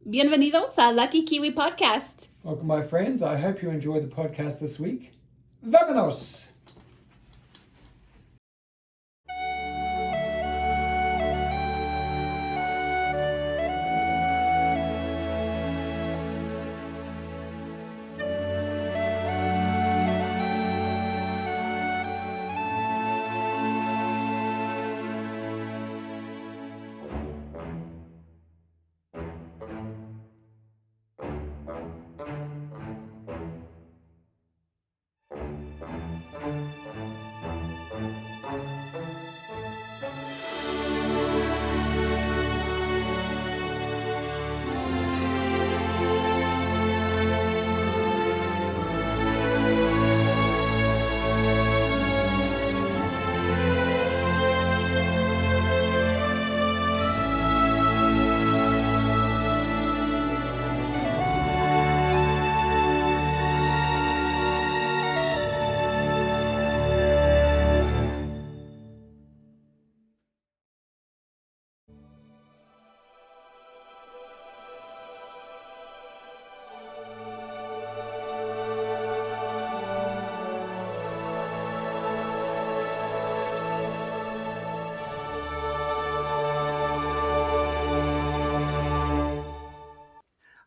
Bienvenidos a Lucky Kiwi Podcast. Welcome, my friends. I hope you enjoyed the podcast this week. Vámonos!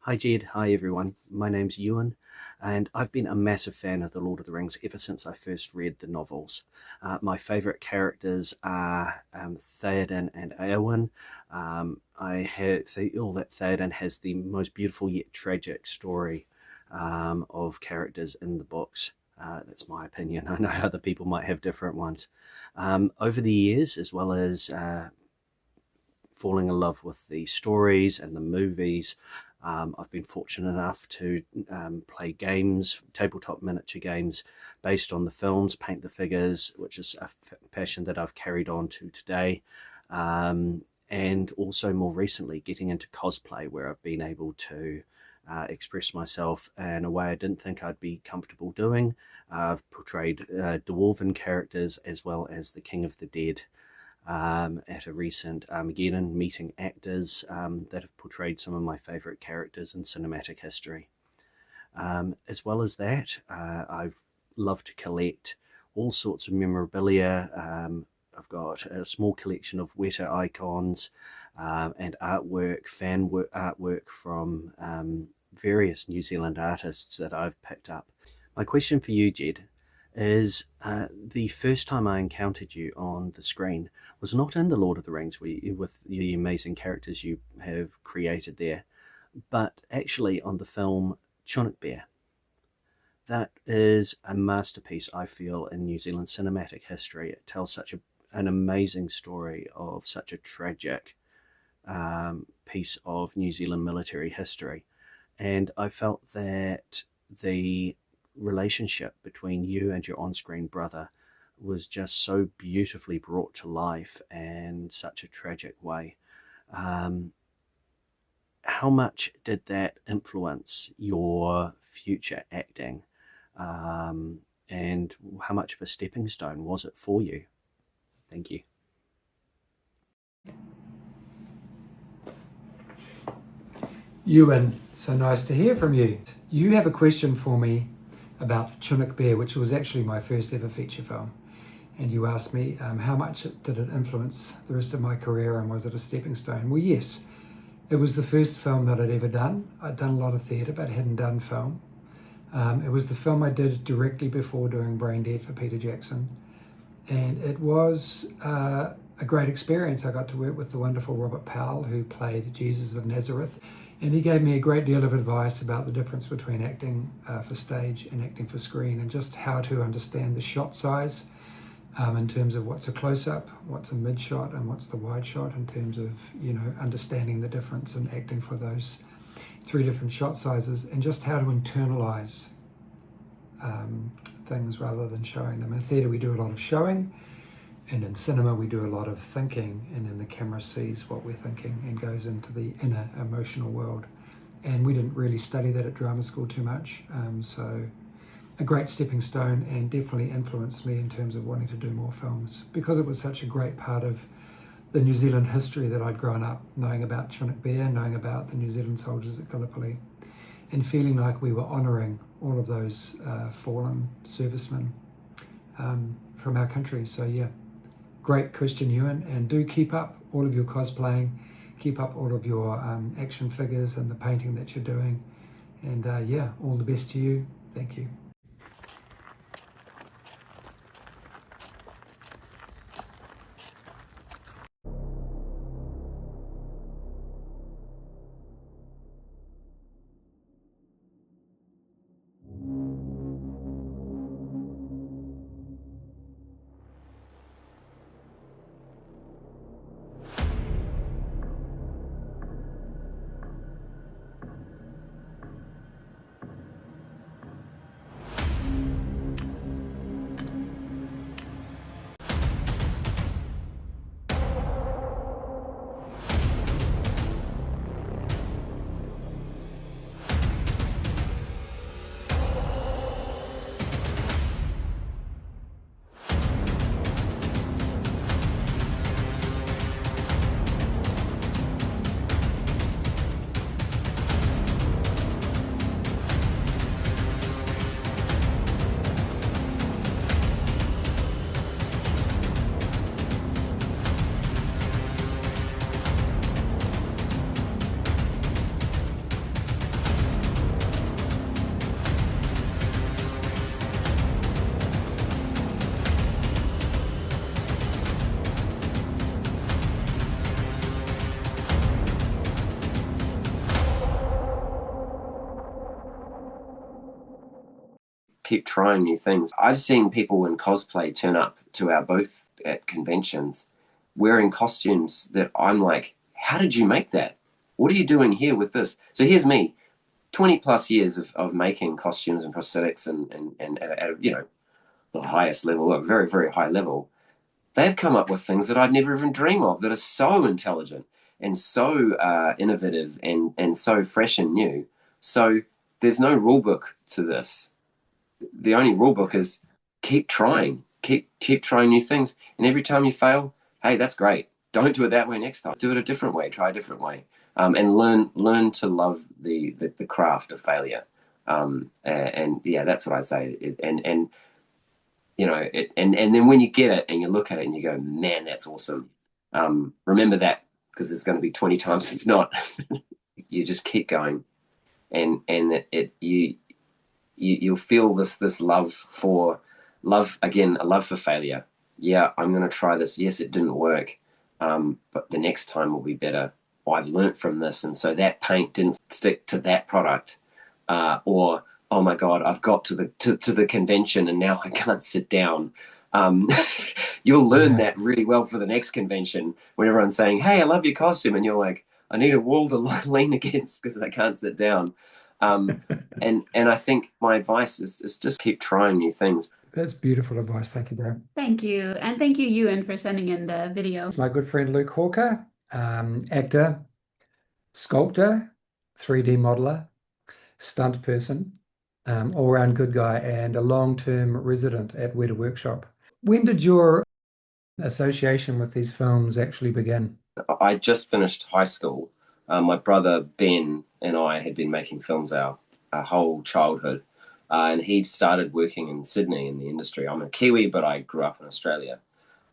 Hi Jed, hi everyone. My name's Ewan, and I've been a massive fan of The Lord of the Rings ever since I first read the novels. My favourite characters are Theoden and Eowyn. I feel that Theoden has the most beautiful yet tragic story of characters in the books. That's my opinion. I know other people might have different ones. Over the years, as well as falling in love with the stories and the movies, I've been fortunate enough to play games, tabletop miniature games based on the films, paint the figures, which is a passion that I've carried on to today. And also more recently getting into cosplay, where I've been able to express myself in a way I didn't think I'd be comfortable doing. I've portrayed dwarven characters as well as the King of the Dead. At a recent Armageddon, meeting actors that have portrayed some of my favourite characters in cinematic history. As well as that, I've loved to collect all sorts of memorabilia. I've got a small collection of Weta icons and artwork, artwork from various New Zealand artists that I've picked up. My question for you, Jed, is the first time I encountered you on the screen was not in The Lord of the Rings with the amazing characters you have created there, but actually on the film Chinook Bear. That is a masterpiece, I feel, in New Zealand cinematic history. It tells such an amazing story of such a tragic piece of New Zealand military history. And I felt that the relationship between you and your on-screen brother was just so beautifully brought to life in such a tragic way. How much did that influence your future acting? And how much of a stepping stone was it for you? Thank you. Ewan, so nice to hear from you. You have a question for me about Chinook Bear, which was actually my first ever feature film. And you asked me how much did it influence the rest of my career, and was it a stepping stone? Well, yes, it was the first film that I'd ever done. I'd done a lot of theatre, but hadn't done film. It was the film I did directly before doing Brain Dead for Peter Jackson. And it was a great experience. I got to work with the wonderful Robert Powell, who played Jesus of Nazareth. And he gave me a great deal of advice about the difference between acting for stage and acting for screen, and just how to understand the shot size in terms of what's a close-up, what's a mid-shot, and what's the wide shot, in terms of, understanding the difference in acting for those three different shot sizes, and just how to internalize things rather than showing them. In theatre we do a lot of showing, and in cinema we do a lot of thinking, and then the camera sees what we're thinking and goes into the inner emotional world. And we didn't really study that at drama school too much, so a great stepping stone, and definitely influenced me in terms of wanting to do more films, because it was such a great part of the New Zealand history that I'd grown up knowing about Chinook Bear, knowing about the New Zealand soldiers at Gallipoli, and feeling like we were honouring all of those fallen servicemen from our country. So yeah, great question, Ewan, and do keep up all of your cosplaying, keep up all of your action figures and the painting that you're doing, and yeah, all the best to you. Thank you. Keep trying new things. I've seen people in cosplay turn up to our booth at conventions wearing costumes that I'm like, how did you make that? What are you doing here with this? So here's me, 20 plus years of making costumes and prosthetics and at you know, the highest level, a very, very high level. They've come up with things that I'd never even dream of that are so intelligent and so innovative and so fresh and new. So there's no rule book to this. The only rule book is keep trying, keep trying new things, and every time you fail, hey, that's great. Don't do it that way next time. Do it a different way. Try a different way, and learn to love the craft of failure. And yeah, that's what I say. And you know, and then when you get it and you look at it and you go, man, that's awesome. Remember that, because it's going to be 20 times it's not. You just keep going, and you'll feel this love again, a love for failure. Yeah, I'm going to try this. Yes, it didn't work, but the next time will be better. I've learnt from this, and so that paint didn't stick to that product. Or oh my God, I've got to the convention and now I can't sit down. You'll learn that really well for the next convention when everyone's saying, hey, I love your costume, and you're like, I need a wall to lean against because I can't sit down. And I think my advice is just keep trying new things. That's beautiful advice. Thank you, bro. Thank you. And thank you, Ewan, for sending in the video. My good friend Luke Hawker, actor, sculptor, 3D modeler, stunt person, all-round good guy, and a long-term resident at Weta Workshop. When did your association with these films actually begin? I just finished high school. My brother Ben and I had been making films our whole childhood, and he'd started working in Sydney in the industry. I'm a Kiwi, but I grew up in Australia.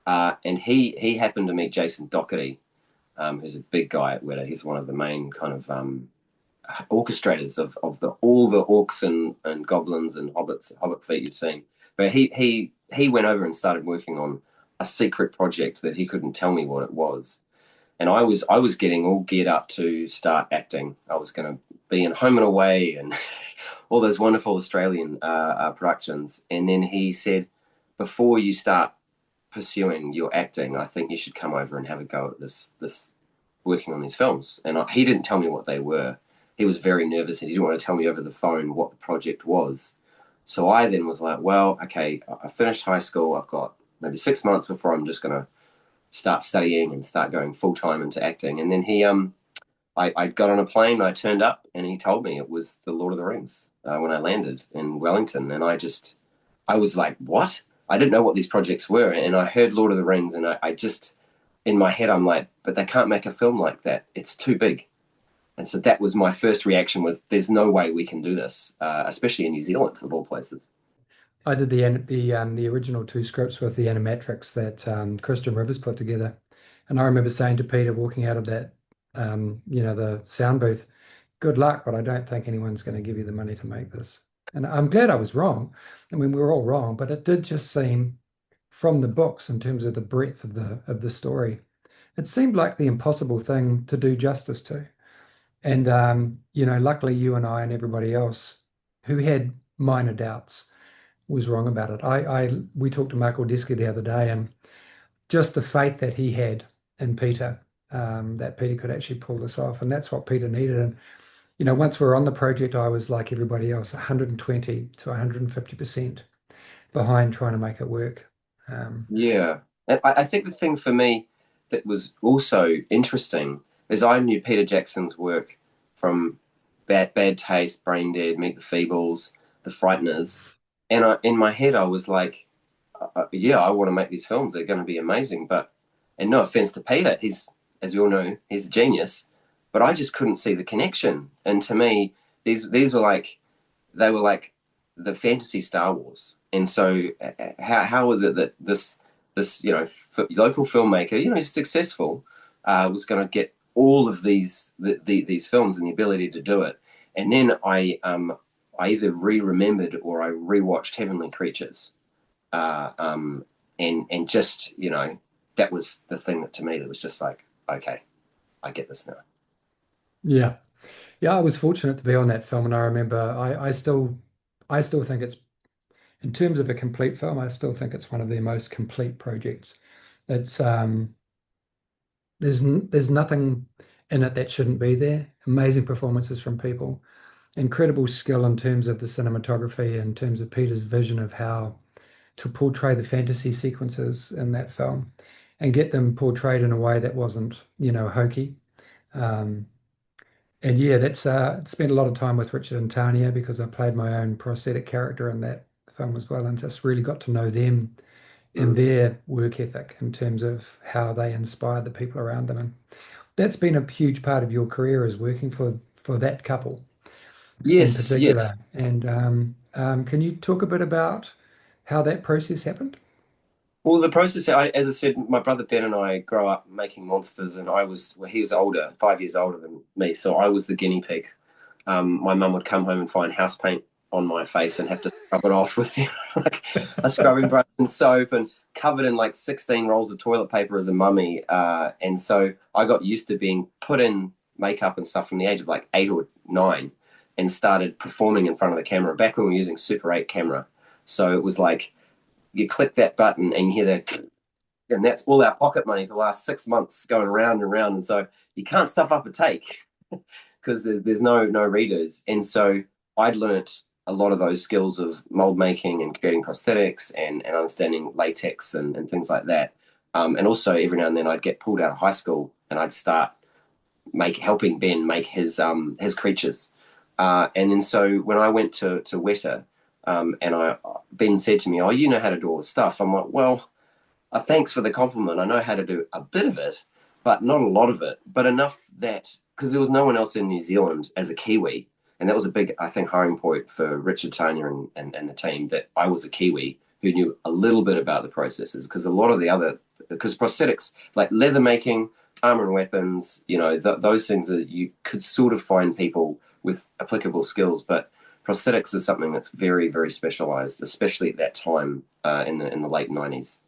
And he happened to meet Jason Doherty, who's a big guy at Weta. He's one of the main kind of orchestrators of all the orcs and goblins and hobbit feet you've seen. But he went over and started working on a secret project that he couldn't tell me what it was. And I was getting all geared up to start acting. I was going to be in Home and Away and all those wonderful Australian productions. And then he said, before you start pursuing your acting, I think you should come over and have a go at this working on these films. And he didn't tell me what they were. He was very nervous and he didn't want to tell me over the phone what the project was. So I then was like, well, okay, I finished high school. I've got maybe 6 months before I'm just going to start studying and start going full-time into acting. And then I got on a plane, I turned up, and he told me it was The Lord of the Rings when I landed in Wellington. And I was like, what? I didn't know what these projects were. And I heard Lord of the Rings, and I just in my head, I'm like, but they can't make a film like that. It's too big. And so that was my first reaction was, there's no way we can do this, especially in New Zealand, of all places. I did the original two scripts with the animatrix that Christian Rivers put together, and I remember saying to Peter walking out of that, the sound booth, "Good luck, but I don't think anyone's going to give you the money to make this." And I'm glad I was wrong. I mean, we were all wrong, but it did just seem, from the books in terms of the breadth of the story, it seemed like the impossible thing to do justice to. And luckily you and I and everybody else who had minor doubts was wrong about it. We talked to Michael Deski the other day, and just the faith that he had in Peter, that Peter could actually pull this off, and that's what Peter needed. And once we were on the project, I was like everybody else, 120 to 150% behind trying to make it work. Yeah. And I think the thing for me that was also interesting is I knew Peter Jackson's work from Bad Taste, Brain Dead, Meet the Feebles, The Frighteners. And in my head, I was like, yeah, I want to make these films. They're going to be amazing. And no offense to Peter, as we all know, he's a genius. But I just couldn't see the connection. And to me, these were like, they were like the fantasy Star Wars. And so how was it that this local filmmaker, he's successful, was going to get all of these films and the ability to do it? And then I either remembered or I rewatched Heavenly Creatures, and just that was the thing that to me that was just like, okay, I get this now. Yeah. Yeah, I was fortunate to be on that film, and I remember I still think it's, in terms of a complete film, I still think it's one of their most complete projects. It's there's nothing in it that shouldn't be there. Amazing performances from people, incredible skill in terms of the cinematography, in terms of Peter's vision of how to portray the fantasy sequences in that film and get them portrayed in a way that wasn't, hokey. Um, and yeah, that's spent a lot of time with Richard and Tanya because I played my own prosthetic character in that film as well, and just really got to know them and Mm. their work ethic in terms of how they inspire the people around them. And that's been a huge part of your career, is working for that couple in Yes, yes. particular. And can you talk a bit about how that process happened? Well, the process, as I said, my brother Ben and I grow up making monsters, and he was older, 5 years older than me, so I was the guinea pig. My mum would come home and find house paint on my face and have to scrub it off with like a scrubbing brush and soap, and covered in like 16 rolls of toilet paper as a mummy. And so I got used to being put in makeup and stuff from the age of like 8 or 9, and started performing in front of the camera back when we were using Super 8 camera. So it was like you click that button and you hear that, and that's all our pocket money for the last 6 months going round and round. And so you can't stuff up a take because there's no readers. And so I'd learnt a lot of those skills of mold making and creating prosthetics and understanding latex and things like that. And also every now and then I'd get pulled out of high school and I'd start helping Ben make his creatures. And then so when I went to Weta, and Ben said to me, "Oh, you know how to do all this stuff." I'm like, "Well, thanks for the compliment. I know how to do a bit of it, but not a lot of it, but enough that," because there was no one else in New Zealand as a Kiwi, and that was a big, I think, hiring point for Richard Tanya and the team, that I was a Kiwi who knew a little bit about the processes, because a lot of the other, because prosthetics like leather making, armor and weapons, those things that you could sort of find people with applicable skills, but prosthetics is something that's very, very specialized, especially at that time in the late 90s.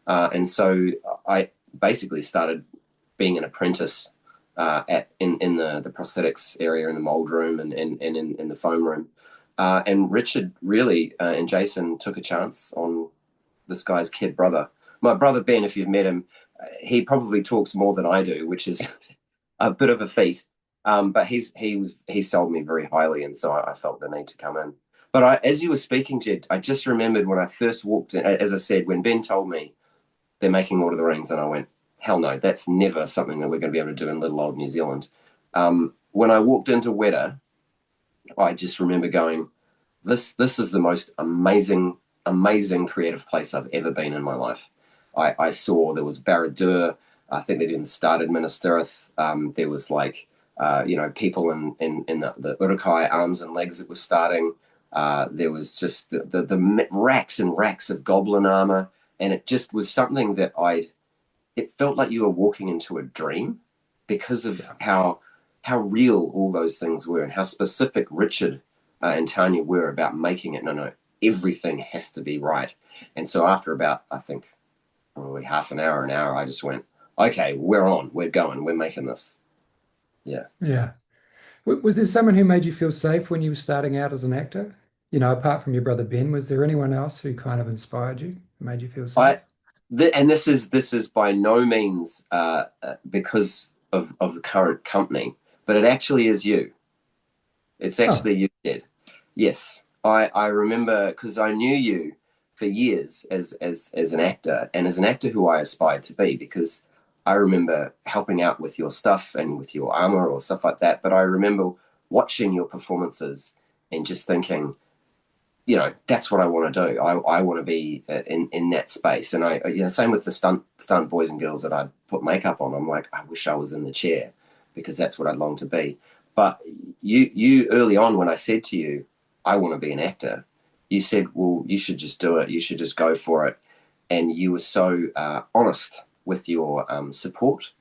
And so I basically started being an apprentice in the prosthetics area, in the mold room and in the foam room. And Richard really and Jason took a chance on this guy's kid brother. My brother Ben, if you've met him, he probably talks more than I do, which is a bit of a feat. But he sold me very highly, and so I felt the need to come in. But as you were speaking, Jed, I just remembered when I first walked in, as I said, when Ben told me they're making Lord of the Rings, and I went, hell no, that's never something that we're going to be able to do in little old New Zealand. When I walked into Weta, I just remember going, this is the most amazing creative place I've ever been in my life. I saw there was Barad-dûr, I think they didn't start Administereth. There was like people in the Urukai arms and legs that were starting. There was just the racks and racks of goblin armor, and it just was something that it felt like you were walking into a dream because of how real all those things were and how specific Richard and Tanya were about making it. No, everything has to be right. And so after about, I think, probably half an hour, I just went, okay, we're on, we're going, we're making this. Yeah. Yeah. Was there someone who made you feel safe when you were starting out as an actor? Apart from your brother Ben, was there anyone else who kind of inspired you, made you feel I safe? and this is by no means because of the current company, but it actually is you. It's Oh, actually you did. Yes. I remember because I knew you for years as an actor and as an actor who I aspired to be because I remember helping out with your stuff and with your armor or stuff like that. But I remember watching your performances and just thinking, that's what I want to do. I want to be in that space. And same with the stunt boys and girls that I put makeup on. I'm like, I wish I was in the chair because that's what I'd long to be. But you early on when I said to you, I want to be an actor, you said, well, you should just do it. You should just go for it. And you were so honest with your support.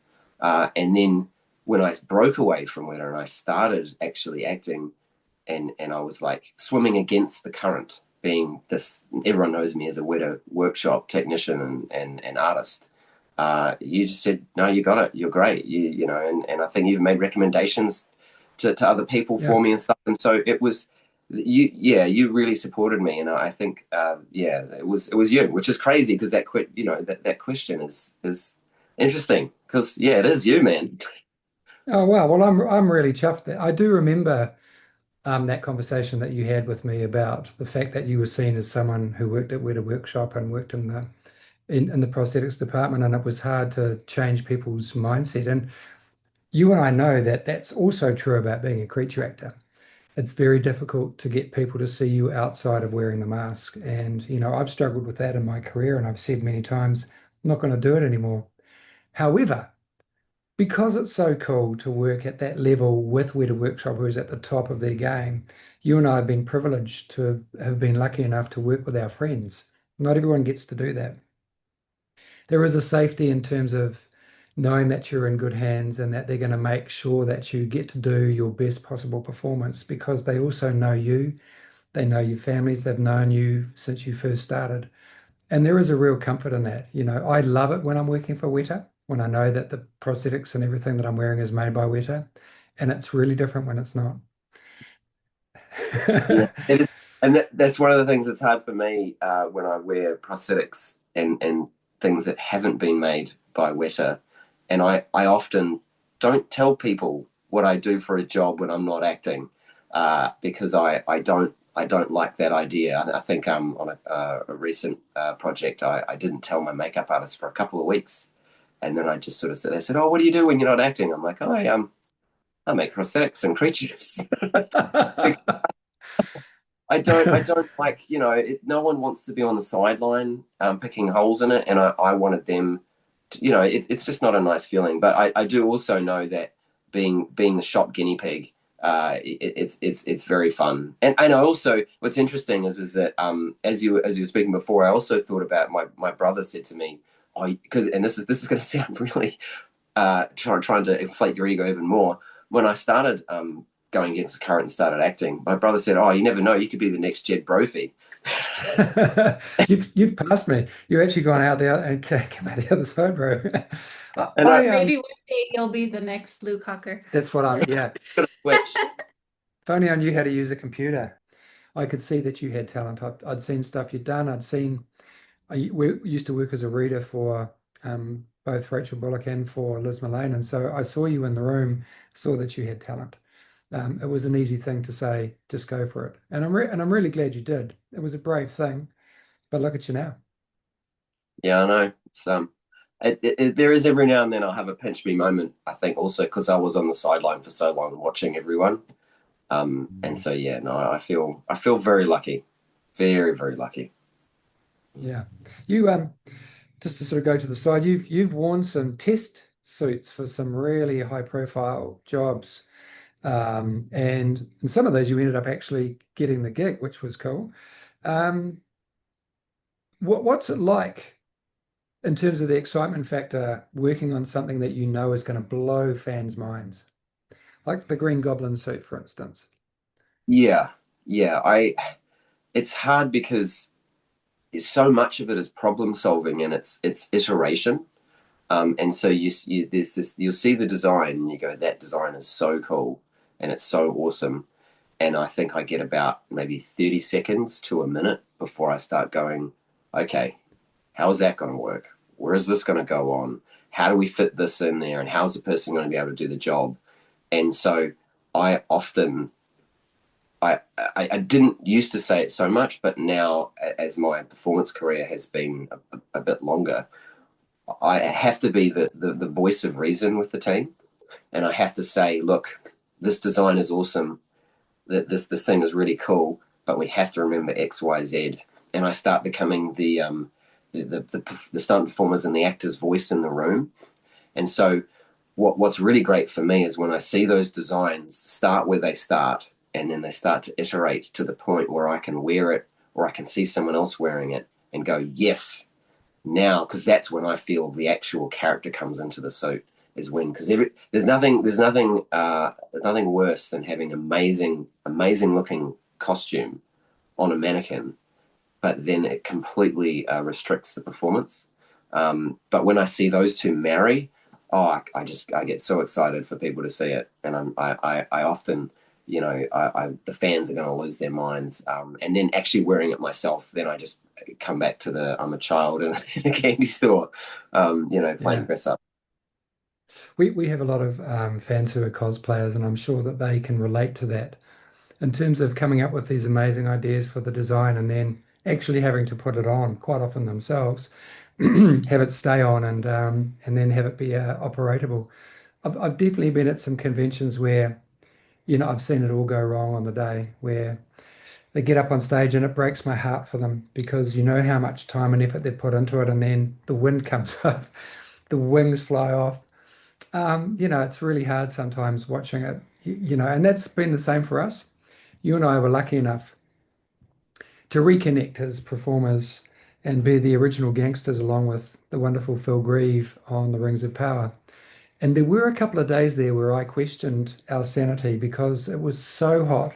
And then when I broke away from it and I started actually acting, and I was like swimming against the current, being this. Everyone knows me as a Weta workshop technician and artist. You just said, no, you got it. You're great. And I think you've made recommendations to other people yeah. for me and stuff. And so it was you. Yeah, you really supported me, and I think it was you, which is crazy because that question is interesting because it is you, man. Oh wow. Well, I'm really chuffed that I do remember that conversation that you had with me about the fact that you were seen as someone who worked at Weta Workshop and worked in the prosthetics department, and it was hard to change people's mindset. And you and I know that that's also true about being a creature actor. It's very difficult to get people to see you outside of wearing the mask. And, I've struggled with that in my career, and I've said many times, I'm not going to do it anymore. However, because it's so cool to work at that level with Weta Workshop, who is at the top of their game, you and I have been privileged to have been lucky enough to work with our friends. Not everyone gets to do that. There is a safety in terms of knowing that you're in good hands and that they're going to make sure that you get to do your best possible performance because they also know you, they know your families, they've known you since you first started. And there is a real comfort in that. I love it when I'm working for Weta, when I know that the prosthetics and everything that I'm wearing is made by Weta. And it's really different when it's not. Yeah, it is, and that's one of the things that's hard for me when I wear prosthetics and things that haven't been made by Weta, and I often don't tell people what I do for a job when I'm not acting because I don't like that idea. I think on a recent project I didn't tell my makeup artist for a couple of weeks, and then I just sort of said, they said, "Oh, what do you do when you're not acting?" I'm like, "Oh, I make prosthetics and creatures." I don't like, no one wants to be on the sideline picking holes in it. And I wanted them to, it's just not a nice feeling. But I do also know that being the shop guinea pig, it's very fun. And I also, what's interesting is that as you were speaking before, I also thought about my brother said to me, oh, because, and this is going to sound really trying to inflate your ego even more. When I started going against the current and started acting, my brother said, "Oh, you never know, you could be the next Jed Brophy." You've passed me. You've actually gone out there and come out the other side, bro. I, And I I Maybe one day you'll be the next Luke Hucker. that's what yeah. got to switch. If only I knew how to use a computer. I could see that you had talent. I'd seen stuff you'd done. We used to work as a reader for both Rachel Bullock and for Liz Mullane, and so I saw you in the room, saw that you had talent. It was an easy thing to say, just go for it, and I'm really glad you did. It was a brave thing, but look at you now. Yeah, I know. There is every now and then I'll have a pinch me moment. I think also because I was on the sideline for so long watching everyone. And so yeah, no, I feel very lucky, very very lucky. Yeah, you just to sort of go to the side, you've worn some test suits for some really high profile jobs. And in some of those, you ended up actually getting the gig, which was cool. Um, what's it like in terms of the excitement factor working on something that you know is going to blow fans' minds, like the Green Goblin suit, for instance? Yeah, yeah. It's hard because so much of it is problem solving and it's iteration. And so there's this, you'll see the design and you go, that design is so cool and it's so awesome. And I think I get about maybe 30 seconds to a minute before I start going, okay, how is that going to work? Where is this going to go on? How do we fit this in there? And how's the person going to be able to do the job? And so I often, I didn't used to say it so much, but now as my performance career has been a bit longer, I have to be the voice of reason with the team. And I have to say, look, this design is awesome. This thing is really cool, but we have to remember X, Y, Z. And I start becoming the stunt performers and the actor's voice in the room. And so what's really great for me is when I see those designs start where they start, and then they start to iterate to the point where I can wear it or I can see someone else wearing it and go, yes, now, because that's when I feel the actual character comes into the suit. Is when, because there's nothing worse than having amazing looking costume on a mannequin, but then it completely restricts the performance. But when I see those two marry, oh, I get so excited for people to see it, and I often, the fans are going to lose their minds. And then actually wearing it myself, then I just come back to I'm a child in a candy store, playing Yeah. dress up. We have a lot of fans who are cosplayers, and I'm sure that they can relate to that in terms of coming up with these amazing ideas for the design and then actually having to put it on quite often themselves, have it stay on and then have it be operatable. I've definitely been at some conventions where, I've seen it all go wrong on the day where they get up on stage and it breaks my heart for them because you know how much time and effort they've put into it, and then the wind comes up, the wings fly off. It's really hard sometimes watching it, and that's been the same for us. You and I were lucky enough to reconnect as performers and be the original gangsters along with the wonderful Phil Grieve on the Rings of Power. And there were a couple of days there where I questioned our sanity because it was so hot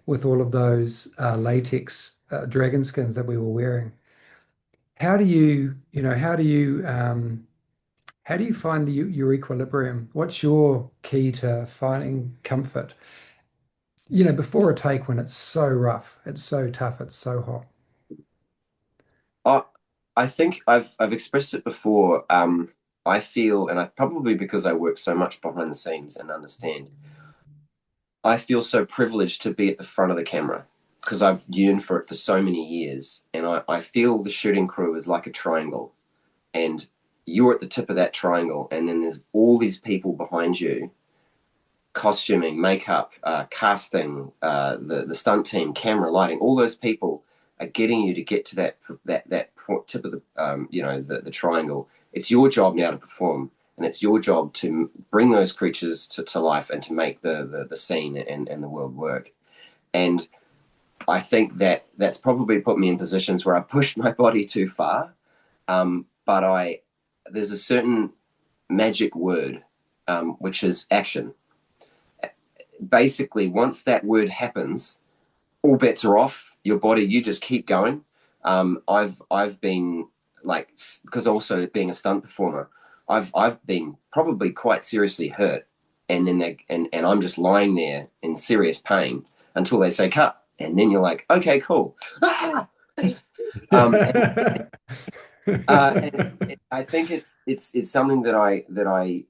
with all of those latex dragon skins that we were wearing. How do you, you know, how do you find your equilibrium? What's your key to finding comfort? Before a take when it's so rough, it's so tough, it's so hot. I, I think I've expressed it before. I feel, and I probably because I work so much behind the scenes and understand, I feel so privileged to be at the front of the camera because I've yearned for it for so many years. And I feel the shooting crew is like a triangle, and you're at the tip of that triangle, and then there's all these people behind you costuming, makeup, casting, the stunt team, camera, lighting. All those people are getting you to get to that tip of the triangle. It's your job now to perform, and it's your job to bring those creatures to life and to make the scene and the world work. And I think that's probably put me in positions where I pushed my body too far. But there's a certain magic word, which is action. Basically, once that word happens, all bets are off. Your body, you just keep going. I've been like, because also being a stunt performer, I've been probably quite seriously hurt, and then and I'm just lying there in serious pain until they say cut, and then you're like, okay, cool. And, I think it's something that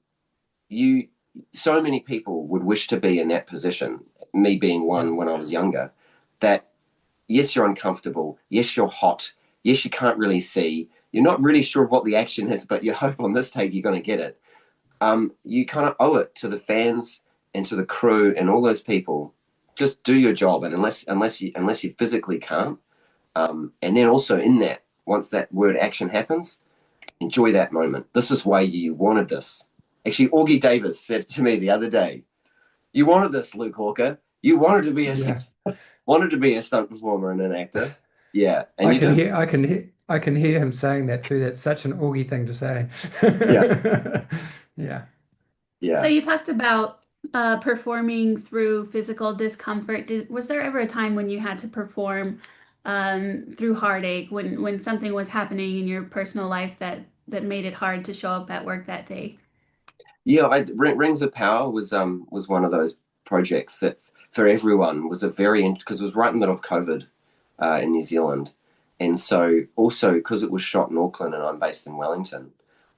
you so many people would wish to be in that position, me being Yeah. one when I was younger, that yes, you're uncomfortable, yes, you're hot, yes, you can't really see, you're not really sure what the action is, but you hope on this take you're going to get it. You kind of owe it to the fans and to the crew and all those people. Just do your job, and unless you physically can't, and then also in that, once that word action happens, enjoy that moment. This is why you wanted this. Actually, Augie Davis said to me the other day, "You wanted this, Luke Hawker. You wanted to be a Yeah. wanted to be a stunt performer and an actor. Yeah, and I you can did. hear I can hear him saying that too. That's such an Augie thing to say. Yeah, Yeah. So yeah." you talked about performing through physical discomfort. Was there ever a time when you had to perform through heartache, when something was happening in your personal life that made it hard to show up at work that day? Yeah, Rings of Power was one of those projects that for everyone was a very because it was right in the middle of COVID in New Zealand, and so also because it was shot in Auckland and I'm based in Wellington,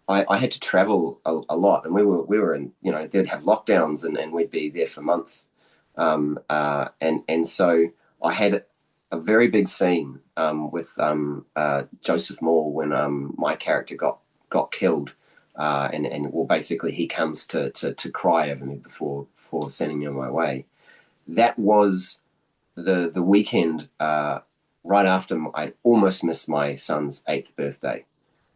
I had to travel a lot, and we were in they'd have lockdowns and we'd be there for months, and so I had a very big scene with Joseph Moore when my character got killed and well, basically he comes to cry over me before sending me on my way. That was the weekend right after I almost missed my son's 8th birthday,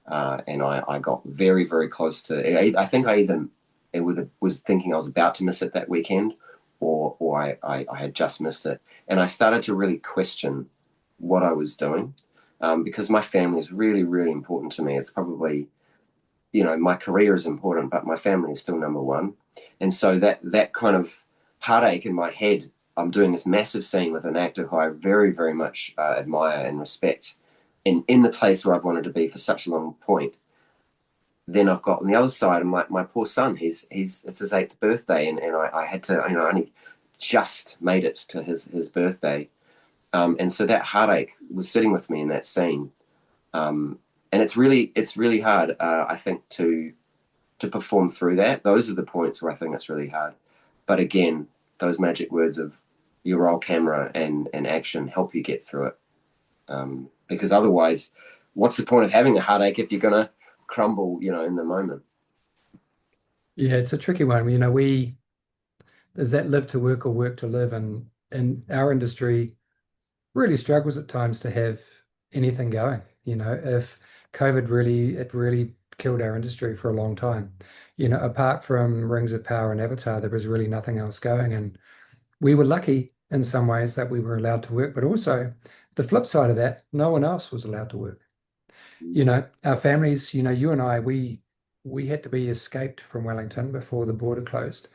and I got very very close to. I think I either was thinking I was about to miss it that weekend, or I had just missed it, and I started to really question what I was doing. Because my family is really, really important to me. It's probably my career is important, but my family is still number one. And so that kind of heartache in my head, I'm doing this massive scene with an actor who I very, very much admire and respect, in the place where I've wanted to be for such a long point. Then I've got on the other side, and my poor son, it's his 8th birthday, and I had to, only just made it to his birthday. And so that heartache was sitting with me in that scene. And it's really hard, I think, to perform through that. Those are the points where I think it's really hard. But again, those magic words of your roll camera and action help you get through it. Because otherwise, what's the point of having a heartache if you're gonna crumble, in the moment? Yeah, it's a tricky one. There's that live to work or work to live, and our industry really struggles at times to have anything going. If COVID really killed our industry for a long time. Apart from Rings of Power and Avatar, there was really nothing else going. And we were lucky in some ways that we were allowed to work, but also the flip side of that, no one else was allowed to work. Our families, you and I, we had to be escaped from Wellington before the border closed.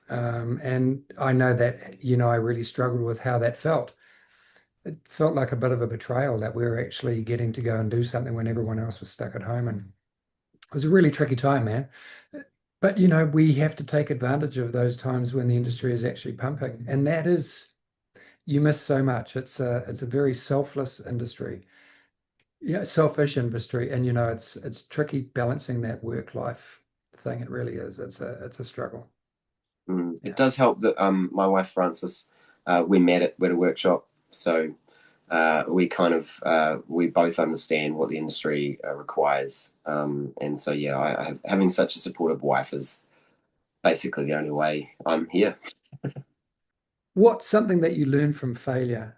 And I know that, I really struggled with how that felt. It felt like a bit of a betrayal that we were actually getting to go and do something when everyone else was stuck at home. And it was a really tricky time, man. But, we have to take advantage of those times when the industry is actually pumping. And that is, you miss so much. It's a very selfless industry. Yeah, selfish industry. And, it's tricky balancing that work life thing. It really is. It's a struggle. It Yeah. does help that my wife Frances, we met at a workshop, so we kind of we both understand what the industry requires, and so yeah, having such a supportive wife is basically the only way I'm here. What's something that you learned from failure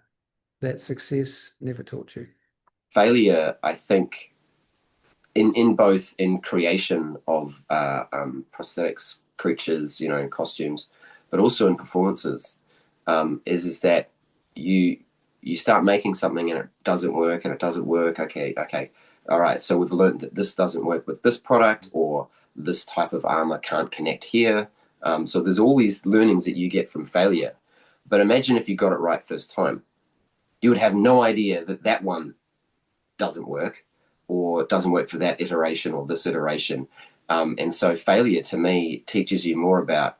that success never taught you? Failure, I think, in both in creation of prosthetics, creatures, costumes, but also in performances, is that you you start making something and it doesn't work and it doesn't work. Okay, all right. So we've learned that this doesn't work with this product, or this type of armor can't connect here. So there's all these learnings that you get from failure. But imagine if you got it right first time, you would have no idea that that one doesn't work, or doesn't work for that iteration or this iteration. And so failure to me teaches you more about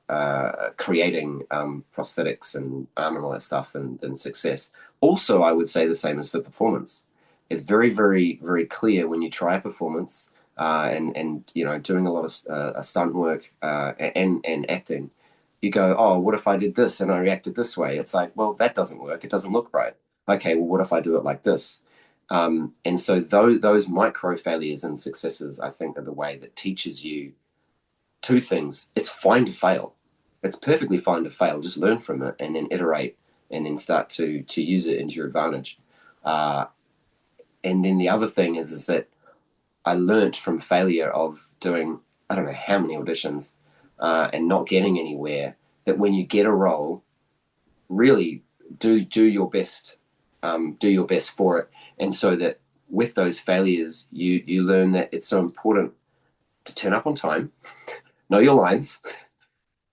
creating prosthetics and armor and all that stuff than success. Also, I would say the same as for performance. It's very, very, very clear when you try a performance and doing a lot of stunt work and acting. You go, oh, what if I did this and I reacted this way? It's like, well, that doesn't work. It doesn't look right. Okay, well, what if I do it like this? And so those micro failures and successes, I think, are the way that teaches you two things. It's fine to fail. It's perfectly fine to fail. Just learn from it and then iterate and then start to use it into your advantage. Uh, and then the other thing is that I learnt from failure of doing I don't know how many auditions and not getting anywhere. That when you get a role, really do your best, do your best for it, and so that with those failures, you learn that it's so important to turn up on time, know your lines,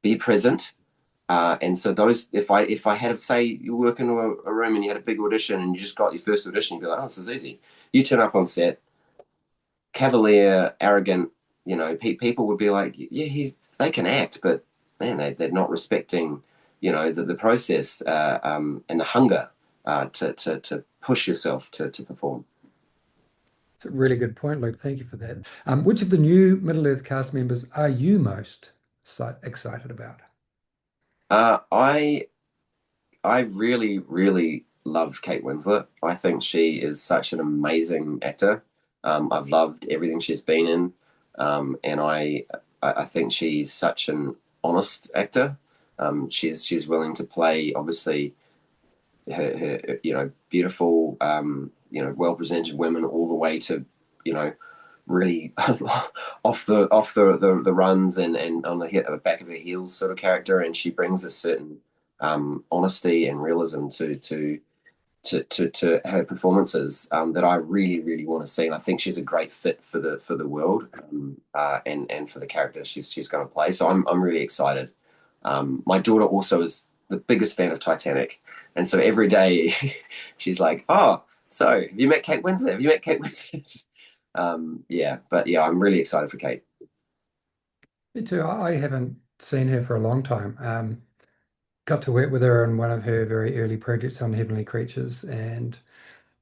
be present. And so those, if I had, say, you work in a room and you had a big audition and you just got your first audition, you'd be like, oh, this is easy. You turn up on set, cavalier, arrogant, people would be like, yeah, they can act, but man, they're not respecting, the process and the hunger to push yourself to perform. It's a really good point, Luke. Thank you for that. Which of the new Middle-earth cast members are you most excited about? I really, really love Kate Winslet. I think she is such an amazing actor. I've loved everything she's been in, and I think she's such an honest actor. She's willing to play, obviously, her beautiful, well presented women, all the way to, really off the runs and on the back of her heels sort of character, and she brings a certain honesty and realism to her performances that I really, really want to see. And I think she's a great fit for the world, and for the character she's going to play. So I'm really excited. My daughter also is the biggest fan of Titanic, and so every day she's like, "Oh, so have you met Kate Winslet? Have you met Kate Winslet?" Yeah, but yeah, I'm really excited for Kate. Me too. I haven't seen her for a long time. Got to work with her on one of her very early projects on Heavenly Creatures, and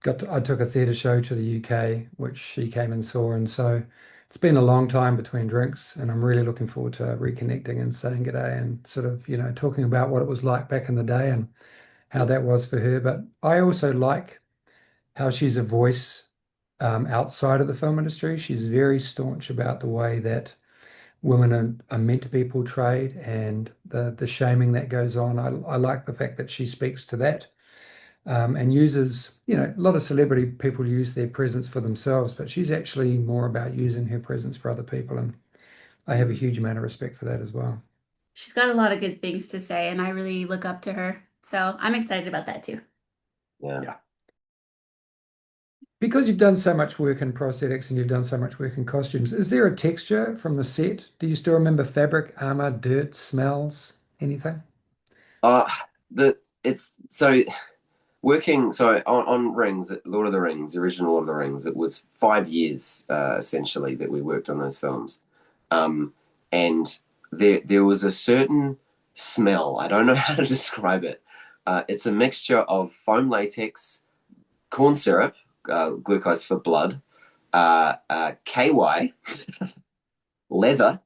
I took a theatre show to the UK, which she came and saw, and so it's been a long time between drinks, and I'm really looking forward to reconnecting and saying good day and sort of, talking about what it was like back in the day and how that was for her. But I also like how she's a voice outside of the film industry. She's very staunch about the way that women are meant to be portrayed and the shaming that goes on. I like the fact that she speaks to that, and uses, a lot of celebrity people use their presence for themselves, but she's actually more about using her presence for other people. And I have a huge amount of respect for that as well. She's got a lot of good things to say, and I really look up to her. So I'm excited about that too. Yeah. Yeah. Because you've done so much work in prosthetics and you've done so much work in costumes, is there a texture from the set? Do you still remember fabric, armor, dirt, smells, anything? Uh the it's so working so on Rings, Lord of the Rings, the original Lord of the Rings. It was 5 years essentially that we worked on those films, and there was a certain smell. I don't know how to describe it. It's a mixture of foam latex, corn syrup, glucose for blood, KY, leather,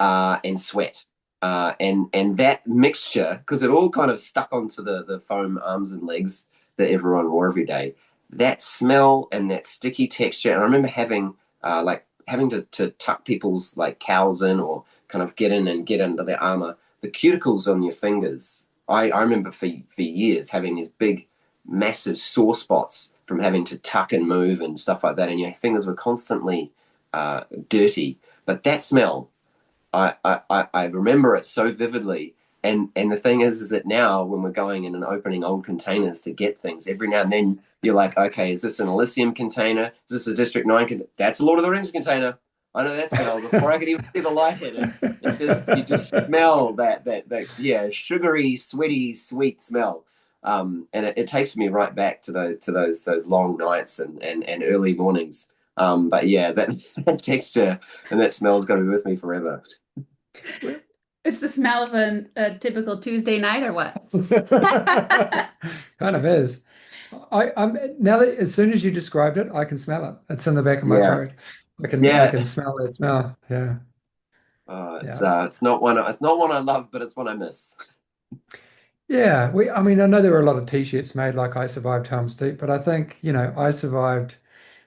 and sweat. And that mixture, because it all kind of stuck onto the foam arms and legs that everyone wore every day. That smell and that sticky texture, and I remember having to tuck people's like cows in or kind of get in and get under their armor. The cuticles on your fingers. I remember for years having these big, massive sore spots from having to tuck and move and stuff like that, and your fingers were constantly dirty. But that smell, I remember it so vividly. And the thing is that now when we're going in and opening old containers to get things, every now and then you're like, okay, is this an Elysium container? Is this a District 9 container? That's a Lord of the Rings container. I know that smell. Before I could even see the light hit it, you just smell that yeah, sugary, sweaty, sweet smell. And it takes me right back to those long nights and early mornings. But yeah, that texture and that smell's got to be with me forever. It's the smell of a typical Tuesday night or what? Kind of is. I'm now that as soon as you described it, I can smell it. It's in the back of my Yeah. throat. I can Yeah. smell that smell. Yeah. It's Yeah. it's not one I love, but it's one I miss. Yeah. I mean, I know there were a lot of t-shirts made like I survived Helm's Deep, but I think, I survived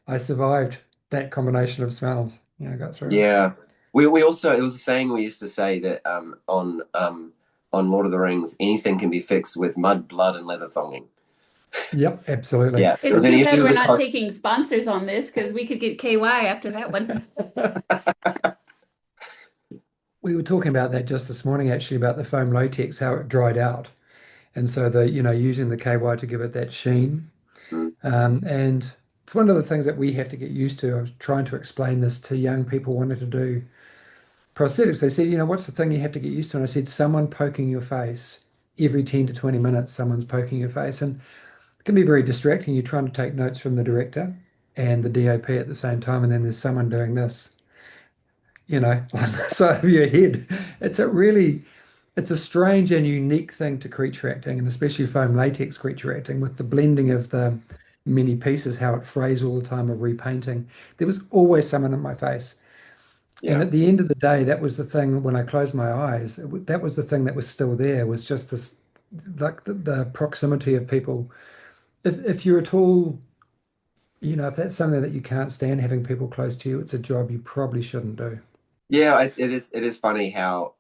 that combination of smells. Got through it. Yeah. We also, it was a saying we used to say that on Lord of the Rings, anything can be fixed with mud, blood, and leather thonging. Yep, absolutely. Yeah, It's because any too issue bad with we're the not cost. taking sponsors on this because we could get KY after that one. We were talking about that just this morning, actually, about the foam latex, how it dried out. And so using the KY to give it that sheen. Mm. And it's one of the things that we have to get used to. I was trying to explain this to young people wanting to do prosthetics. They said, what's the thing you have to get used to? And I said, someone poking your face. Every 10 to 20 minutes, someone's poking your face. And it can be very distracting. You're trying to take notes from the director and the DOP at the same time, and then there's someone doing this, on the side of your head. It's a strange and unique thing to creature acting, and especially foam latex creature acting with the blending of the many pieces, how it frays all the time of repainting. There was always someone in my face. And Yeah. at the end of the day, that was the thing when I closed my eyes, that was the thing that was still there, was just this, like the proximity of people. If you're at all, if that's something that you can't stand, having people close to you, it's a job you probably shouldn't do. Yeah, it is funny how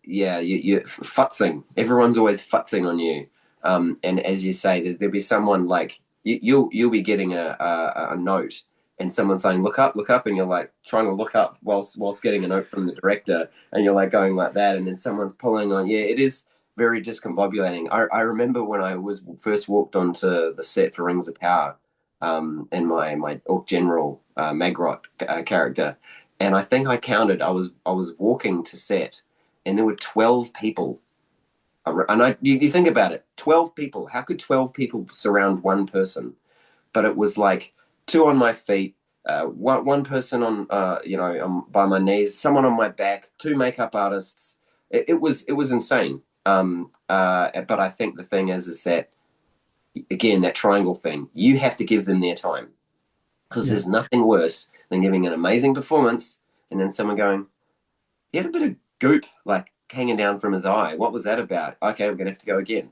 yeah, you futzing. Everyone's always futzing on you. And as you say, there'll be someone like you'll be getting a note and someone saying look up, and you're like trying to look up whilst getting a note from the director, and you're like going like that, and then someone's pulling on. Yeah, it is very discombobulating. I remember when I was first walked onto the set for Rings of Power, in my Orc General Magrot character, and I think I counted. I was walking to set, and there were 12 people. And you think about it, 12 people. How could 12 people surround one person? But it was like two on my feet, one person on by my knees, someone on my back, two makeup artists. It was insane. But I think the thing is that, again, that triangle thing. You have to give them their time, because Yeah. there's nothing worse than giving an amazing performance and then someone going, he had a bit of goop like hanging down from his eye. What was that about? Okay, we're gonna have to go again.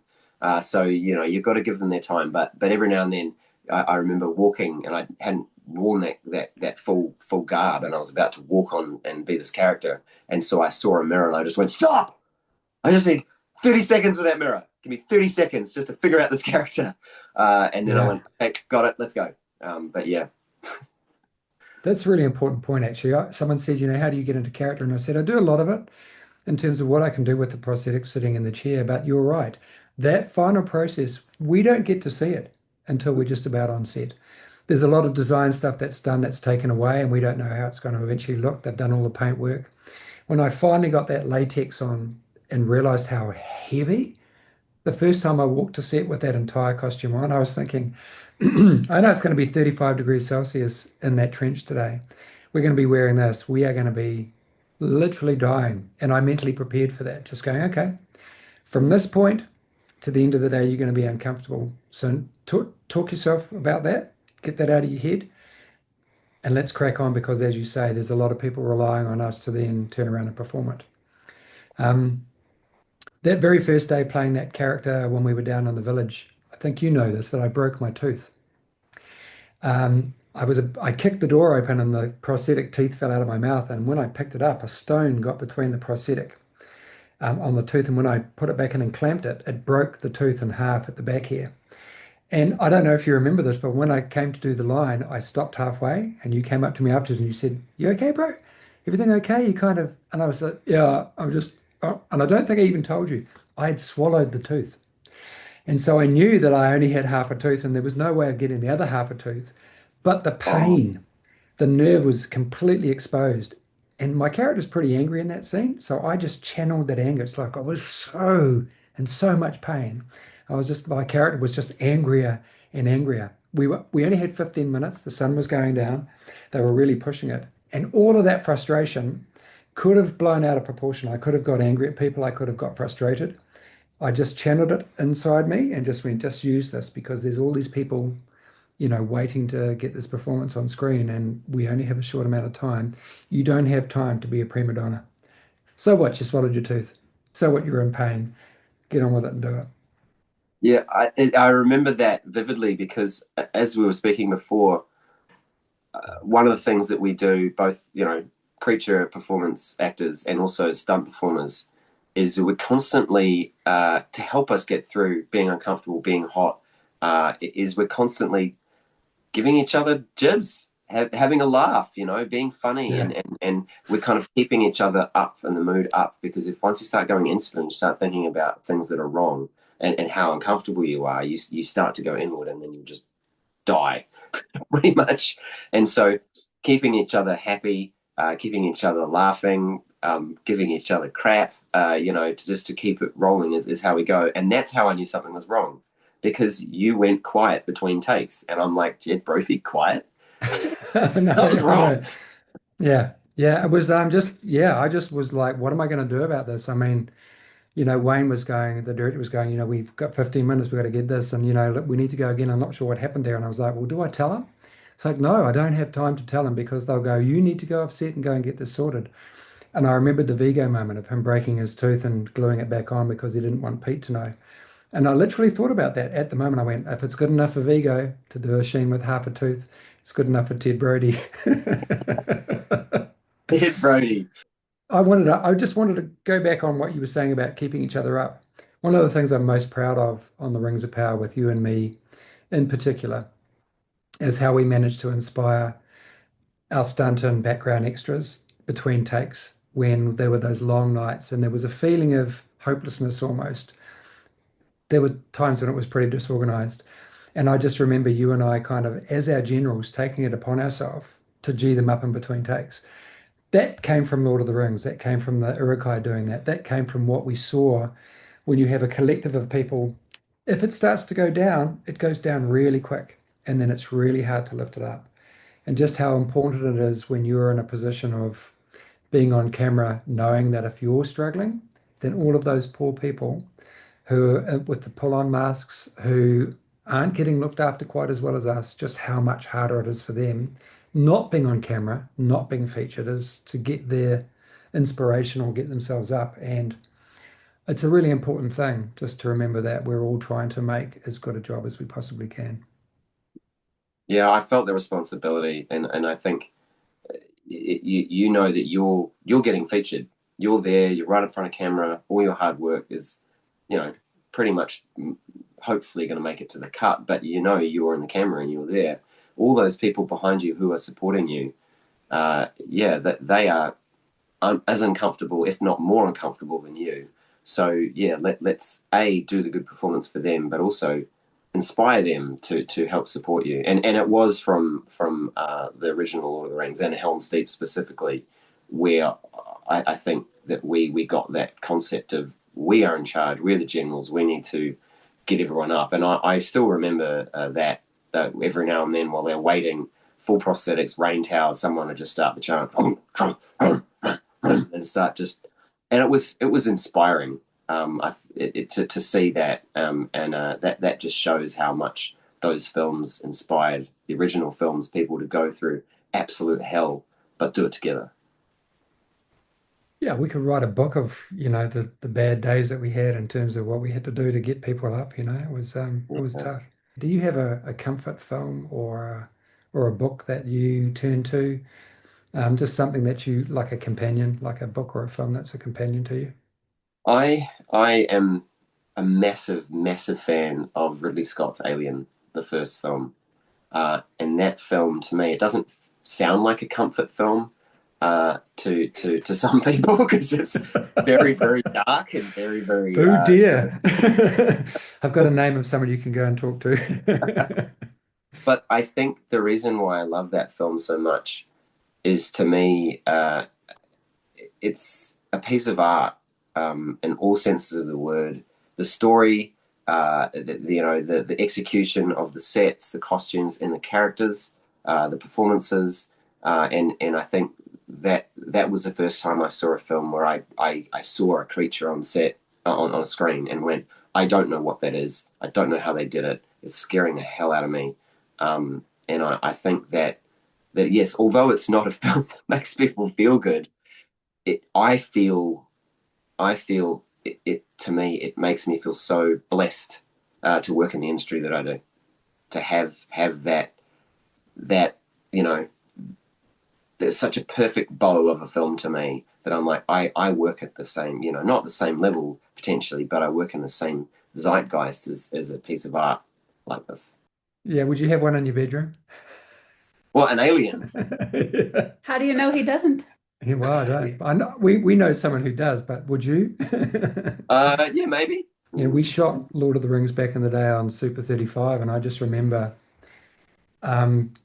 So you've got to give them their time. But every now and then, I remember walking, and I hadn't worn that full garb, and I was about to walk on and be this character, and so I saw a mirror, and I just went, stop! I just need 30 seconds with that mirror. Give me 30 seconds just to figure out this character. And then I Yeah. went, hey, got it, let's go. But yeah. That's a really important point, actually. Someone said, how do you get into character? And I said, I do a lot of it in terms of what I can do with the prosthetic sitting in the chair. But you're right. That final process, we don't get to see it until we're just about on set. There's a lot of design stuff that's done that's taken away, and we don't know how it's going to eventually look. They've done all the paint work. When I finally got that latex on and realized how heavy, the first time I walked to set with that entire costume on, I was thinking, I know it's going to be 35 degrees Celsius in that trench today. We're going to be wearing this. We are going to be literally dying. And I mentally prepared for that, just going, okay, from this point to the end of the day, you're going to be uncomfortable. So talk yourself about that, get that out of your head, and let's crack on, because as you say, there's a lot of people relying on us to then turn around and perform it. Um, that very first day playing that character when we were down in the village, I think you know this, that I broke my tooth. I kicked the door open and the prosthetic teeth fell out of my mouth. And when I picked it up, a stone got between the prosthetic on the tooth. And when I put it back in and clamped it, it broke the tooth in half at the back here. And I don't know if you remember this, but when I came to do the line, I stopped halfway and you came up to me afterwards and you said, "You okay, bro? Everything okay?" You kind of, and I was like, "Yeah, I'm just," and I don't think I even told you, I had swallowed the tooth. And so I knew that I only had half a tooth and there was no way of getting the other half a tooth. But the Oh, pain, the nerve was completely exposed. And my character's pretty angry in that scene. So I just channeled that anger. It's like I was so in so much pain. My character was just angrier and angrier. We only had 15 minutes. The sun was going down. They were really pushing it. And all of that frustration could have blown out of proportion. I could have got angry at people. I could have got frustrated. I just channeled it inside me and just went, just use this, because there's all these people, waiting to get this performance on screen, and we only have a short amount of time. You don't have time to be a prima donna. So what? You swallowed your tooth. So what? You're in pain. Get on with it and do it. yeah. I remember that vividly because, as we were speaking before, one of the things that we do, both creature performance actors and also stunt performers, is that we're constantly to help us get through being uncomfortable, being hot. Is we're constantly giving each other jibs. having a laugh, you know, being funny, Yeah. and we're kind of keeping each other up and the mood up, because if once you start going insular and you start thinking about things that are wrong and how uncomfortable you are, you start to go inward and then you just die pretty much. And so keeping each other happy, keeping each other laughing, giving each other crap, you know, just to keep it rolling is how we go. And that's how I knew something was wrong, because you went quiet between takes, and I'm like, Jed, Brophy, quiet. I know, That was I know. wrong. Yeah. Yeah. It was just I just was like, what am I going to do about this? I mean, Wayne was going, the director was going, we've got 15 minutes, we've got to get this, and look, we need to go again. I'm not sure what happened there. And I was like, well, do I tell him? It's like, no, I don't have time to tell him, because they'll go, you need to go offset and go and get this sorted. And I remembered the Vigo moment of him breaking his tooth and gluing it back on because he didn't want Pete to know. And I literally thought about that at the moment. I went, if it's good enough for Vigo to do a sheen with half a tooth, it's good enough for Ted Brody. Ed Brody. I just wanted to go back on what you were saying about keeping each other up. One of the things I'm most proud of on the Rings of Power with you and me in particular is how we managed to inspire our stunt and background extras between takes when there were those long nights and there was a feeling of hopelessness almost. There were times when it was pretty disorganized. And I just remember you and I kind of, as our generals, taking it upon ourselves to G them up in between takes. That came from Lord of the Rings. That came from the Uruk-hai doing that. That came from what we saw when you have a collective of people. If it starts to go down, it goes down really quick, and then it's really hard to lift it up. And just how important it is when you're in a position of being on camera, knowing that if you're struggling, then all of those poor people who are with the pull-on masks, who aren't getting looked after quite as well as us, just how much harder it is for them, not being on camera, not being featured, is to get their inspiration or get themselves up. And it's a really important thing just to remember that we're all trying to make as good a job as we possibly can. Yeah, I felt the responsibility, and I think you know that you're getting featured. You're there. You're right in front of camera. All your hard work is, you know, pretty much hopefully going to make it to the cut. But you know you're in the camera and you're there. All those people behind you who are supporting you, yeah, that they are as uncomfortable, if not more uncomfortable than you. So yeah, let's a do the good performance for them, but also inspire them to help support you. And it was from the original Lord of the Rings and Helm's Deep specifically, where I think that we got that concept of we are in charge, we're the generals, we need to get everyone up. And I still remember that every now and then while they're waiting, full prosthetics, rain towers, someone would just start the chant and start just, and it was inspiring. To see that, and that just shows how much those films inspired the original films people to go through absolute hell, but do it together. Yeah, we could write a book of, the bad days that we had in terms of what we had to do to get people up. It was Yeah. tough. Do you have a comfort film or a book that you turn to? Just something that you like, a companion, like a book or a film that's a companion to you. I am a massive fan of Ridley Scott's Alien, the first film. And that film, to me, it doesn't sound like a comfort film to some people because it's very dark and very Oh you know. dear. I've got a name of someone you can go and talk to. But I think the reason why I love that film so much is, to me, it's a piece of art, in all senses of the word. The story, the execution of the sets, the costumes, and the characters, the performances, and I think that was the first time I saw a film where I saw a creature on set, on a screen, and went, I don't know what that is. I don't know how they did it. It's scaring the hell out of me. And I think that yes, although it's not a film that makes people feel good, I feel it, to me, it makes me feel so blessed, to work in the industry that I do, to have that you know there's such a perfect bow of a film to me that I'm like, I work at the same, not the same level potentially, but I work in the same zeitgeist as a piece of art like this. Yeah, would you have one in your bedroom? Well, an alien. Yeah. How do you know he doesn't? Yeah, well, I don't. I know, we know someone who does, but would you? Yeah, maybe. Yeah, we shot Lord of the Rings back in the day on Super 35, and I just remember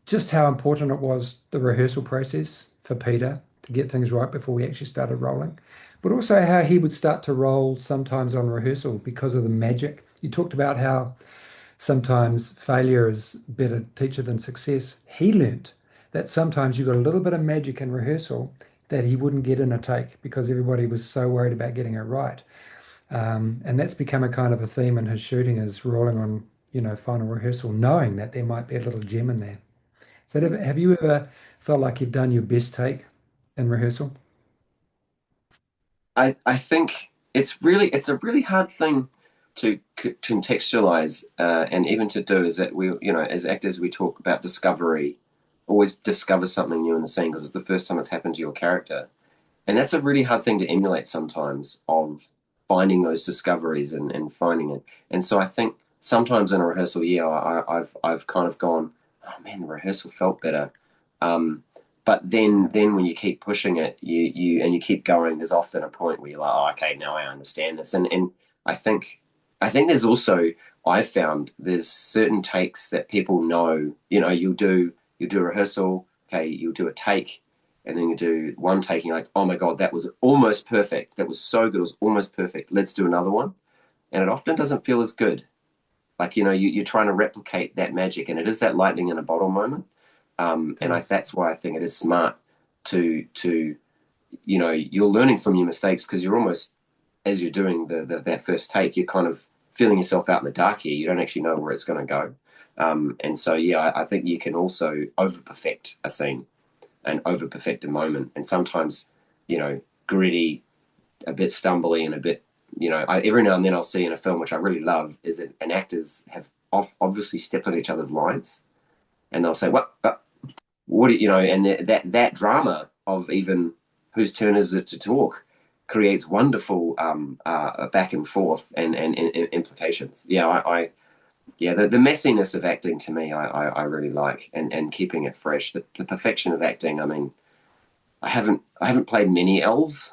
just how important it was, the rehearsal process for Peter to get things right before we actually started rolling. But also how he would start to roll sometimes on rehearsal because of the magic. You talked about how sometimes failure is a better teacher than success. He learnt that sometimes you got a little bit of magic in rehearsal that he wouldn't get in a take because everybody was so worried about getting it right. And that's become a kind of a theme in his shooting, is rolling on, final rehearsal, knowing that there might be a little gem in there. So have you ever felt like you've done your best take in rehearsal? I think it's a really hard thing to contextualize and even to do is that we as actors we talk about discovery, always discover something new in the scene because it's the first time it's happened to your character, and that's a really hard thing to emulate sometimes of finding those discoveries and finding it. And so I think sometimes in a rehearsal, yeah, I've kind of gone, oh man, the rehearsal felt better. Um, but then when you keep pushing it, you keep going, there's often a point where you're like, oh, okay, now I understand this. And I think I think there's also I've found there's certain takes that people know, you'll do a rehearsal, okay, you'll do a take, and then you do one take, and you're like, oh my God, that was almost perfect. That was so good, it was almost perfect. Let's do another one. And it often doesn't feel as good. Like, you're trying to replicate that magic, and it is that lightning in a bottle moment. Yes. That's why I think it is smart to you're learning from your mistakes because you're almost as you're doing that first take, you're kind of feeling yourself out in the dark here. You don't actually know where it's going to go. And so yeah, I think you can also over perfect a scene and over perfect a moment, and sometimes gritty, a bit stumbly, and a bit every now and then I'll see in a film which I really love is that an actors have obviously stepped on each other's lines, and they'll say what do and that drama of even whose turn is it to talk creates wonderful back and forth and implications. Yeah, yeah, the messiness of acting to me, I really like, and keeping it fresh. The perfection of acting. I mean, I haven't played many elves,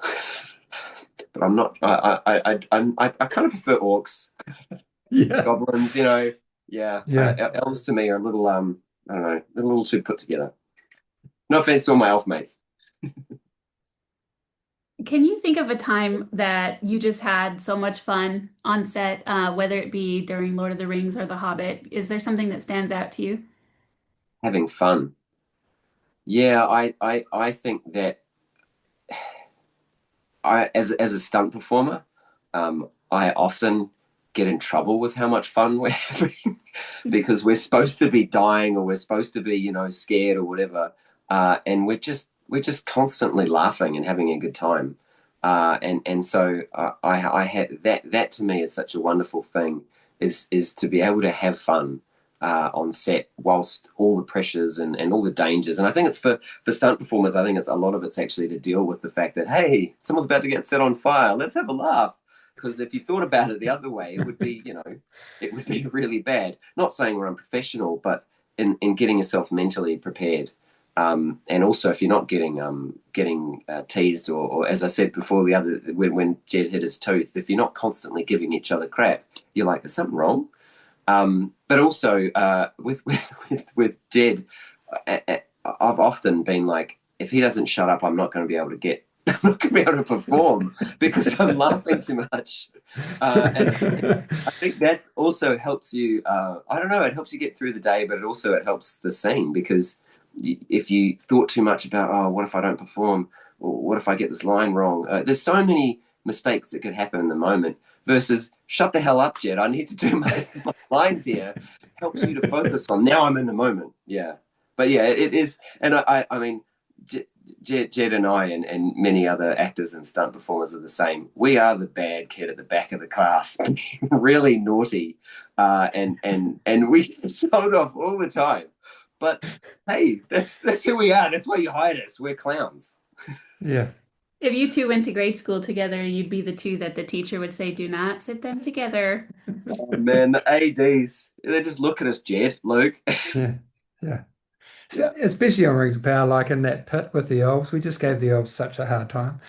but I'm not. I kind of prefer orcs, Yeah. goblins. Yeah. Yeah. Elves to me are a little I don't know, a little too put together. No offense to all my elf mates. Can you think of a time that you just had so much fun on set, whether it be during Lord of the Rings or The Hobbit? Is there something that stands out to you? Having fun. Yeah, I think that as a stunt performer, I often get in trouble with how much fun we're having because we're supposed to be dying or we're supposed to be scared or whatever, and we're just constantly laughing and having a good time, and so I had that to me is such a wonderful thing is to be able to have fun. On set, whilst all the pressures and all the dangers, and I think it's for stunt performers. I think it's a lot of it's actually to deal with the fact that hey, someone's about to get set on fire. Let's have a laugh. Because if you thought about it the other way, it would be, it would be really bad. Not saying we're unprofessional, but in getting yourself mentally prepared. And also, if you're not getting teased, or as I said before, the other when Jed hit his tooth, if you're not constantly giving each other crap, you're like, is something wrong? But also with Jed, I've often been like, if he doesn't shut up, I'm not going to be able to get. I'm not going to be able to perform because I'm laughing too much, and I think that's also helps you. I don't know. It helps you get through the day, but it helps the scene because if you thought too much about, oh, what if I don't perform, or what if I get this line wrong? There's so many mistakes that could happen in the moment versus shut the hell up, Jed. I need to do my lines here. Helps you to focus on now I'm in the moment. Yeah. But yeah, it is. And I mean, Jed and I and many other actors and stunt performers are the same. We are the bad kid at the back of the class, really naughty, and we sold off all the time. But hey, that's who we are. That's why you hired us. We're clowns. Yeah. If you two went to grade school together, you'd be the two that the teacher would say, do not sit them together. Oh, man, the ADs, they just look at us, Jed, Luke. Yeah. Yeah. Yeah. Especially on Rings of Power, like in that pit with the elves. We just gave the elves such a hard time.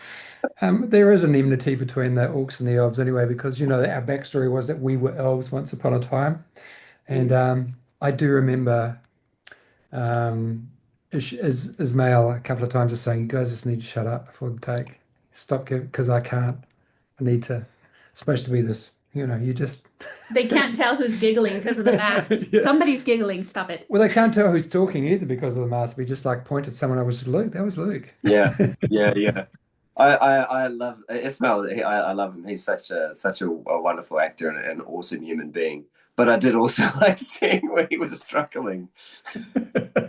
There is an enmity between the orcs and the elves anyway, because our backstory was that we were elves once upon a time, and Mm. I do remember Ismail a couple of times just saying, "You guys just need to shut up before the take. Stop because I can't. I need to. It's supposed to be this. You just They can't tell who's giggling because of the masks. yeah. Somebody's giggling. Stop it. Well, they can't tell who's talking either because of the mask. We just like point at someone. I was Luke. That was Luke. Yeah, yeah, yeah. I love Ismail. I love him. He's such a wonderful actor and an awesome human being. But I did also like seeing when he was struggling. Yeah.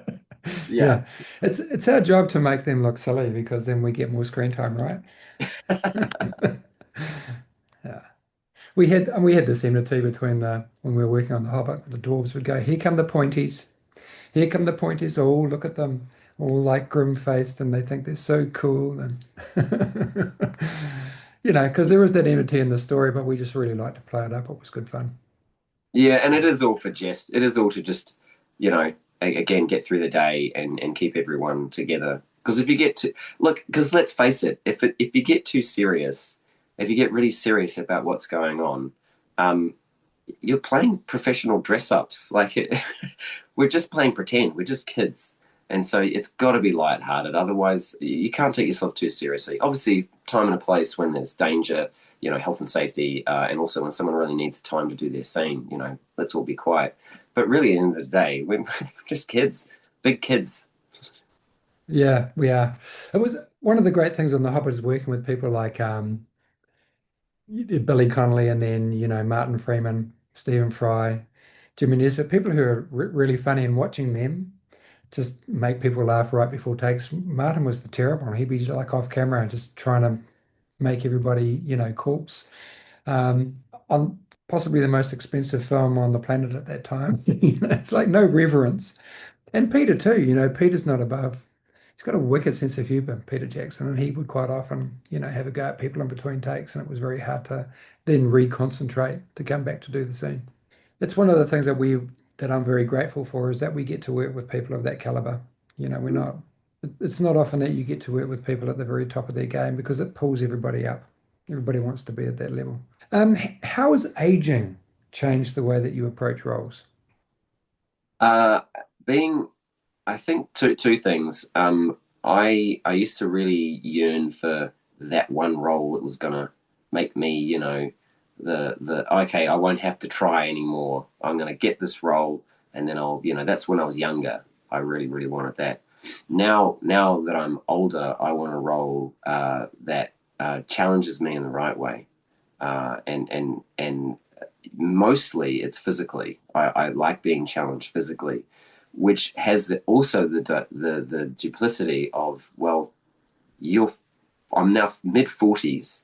Yeah, it's our job to make them look silly because then we get more screen time, right? Yeah. We had this enmity between the when we were working on the Hobbit, the dwarves would go, "Here come the pointies. Here come the pointies. Oh, look at them, all like grim-faced, and they think they're so cool." And because there was that enmity in the story, but we just really liked to play it up. It was good fun. Yeah, and it is all for jest. It is all to just, again, get through the day and keep everyone together. Because if you get to look, because let's face it, if you get too serious, if you get really serious about what's going on, um, you're playing professional dress ups. We're just playing pretend. We're just kids, and so it's got to be lighthearted. Otherwise, you can't take yourself too seriously. Obviously, time and a place when there's danger, health and safety, and also when someone really needs time to do their scene, let's all be quiet. But really, at the end of the day, we're just kids, big kids. Yeah, we are. It was one of the great things on The Hobbit is working with people like Billy Connolly and then, Martin Freeman, Stephen Fry, Jimmy Nesbitt, people who are really funny and watching them just make people laugh right before takes. Martin was the terrible one. He'd be like off camera and just trying to make everybody, corpse. Um, on possibly the most expensive film on the planet at that time. It's like no reverence. And Peter too, Peter's not above. He's got a wicked sense of humor, Peter Jackson, and he would quite often, have a go at people in between takes, and it was very hard to then reconcentrate to come back to do the scene. It's one of the things that I'm very grateful for is that we get to work with people of that caliber. We're not. It's not often that you get to work with people at the very top of their game because it pulls everybody up. Everybody wants to be at that level. How has aging changed the way that you approach roles? Uh, being I think two things. I used to really yearn for that one role that was gonna make me, the okay, I won't have to try anymore. I'm gonna get this role, and then that's when I was younger. I really, really wanted that. Now that I'm older, I want a role that challenges me in the right way, and mostly it's physically. I like being challenged physically, which has also the duplicity of, well, you're I'm now mid 40s.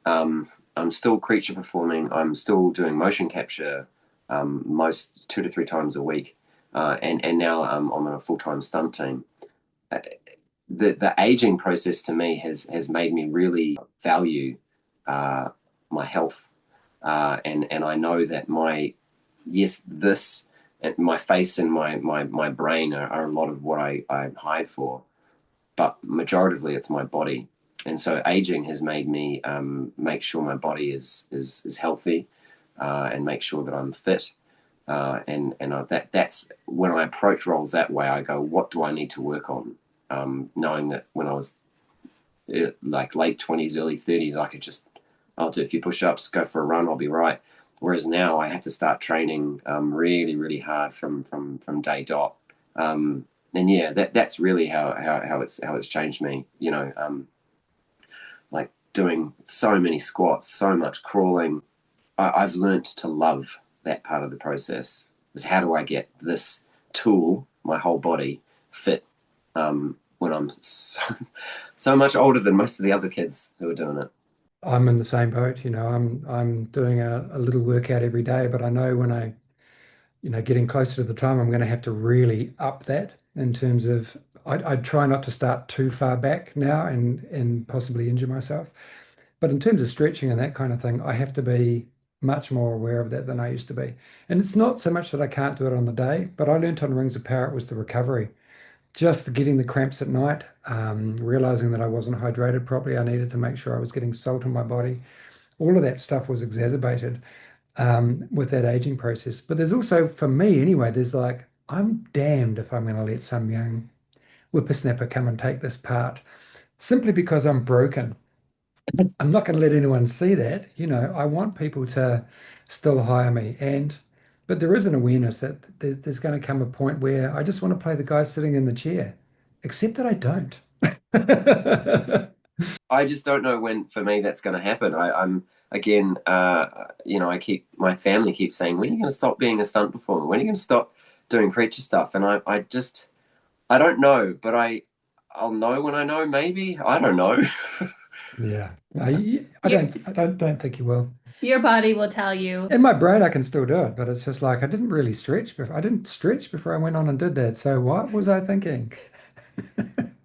I'm still creature performing. I'm still doing motion capture most 2 to 3 times a week, and now I'm on a full time stunt team. Uh, the aging process to me has made me really value uh, my health, and I know that this and my face and my brain are a lot of what I hide for, but majoritively it's my body. And so aging has made me make sure my body is healthy, and make sure that I'm fit. That's when I approach roles that way. I go, what do I need to work on? Knowing that when I was like late 20s, early 30s, I'll do a few push-ups, go for a run, I'll be right. Whereas now I have to start training really, really hard from day dot. And yeah, that's really how it's changed me. Like doing so many squats, so much crawling. I've learned to love that part of the process. Is how do I get this tool, my whole body, fit when I'm so much older than most of the other kids who are doing it. I'm in the same boat. I'm doing a little workout every day, but I know when getting closer to the time, I'm going to have to really up that in terms of I try not to start too far back now and possibly injure myself. But in terms of stretching and that kind of thing, I have to be much more aware of that than I used to be. And it's not so much that I can't do it on the day, but I learned on Rings of Power it was the recovery. just getting the cramps at night, realizing that I wasn't hydrated properly. I needed to make sure I was getting salt in my body. All of that stuff was exacerbated with that aging process. But there's also, for me anyway, there's like, I'm damned if I'm going to let some young whippersnapper come and take this part simply because I'm broken. I'm not going to let anyone see that. I want people to still hire me. But there is an awareness that there's going to come a point where I just want to play the guy sitting in the chair, except that I don't. I just don't know when for me that's going to happen. I'm again, I keep my family keeps saying, when are you going to stop being a stunt performer? When are you going to stop doing creature stuff? And I just, I don't know, but I'll know when I know. Maybe I don't know. Yeah. I Your don't think you will. your body will tell you. In my brain, I can still do it, but it's just like I didn't really stretch before. I didn't stretch before I went on and did that. So what was I thinking?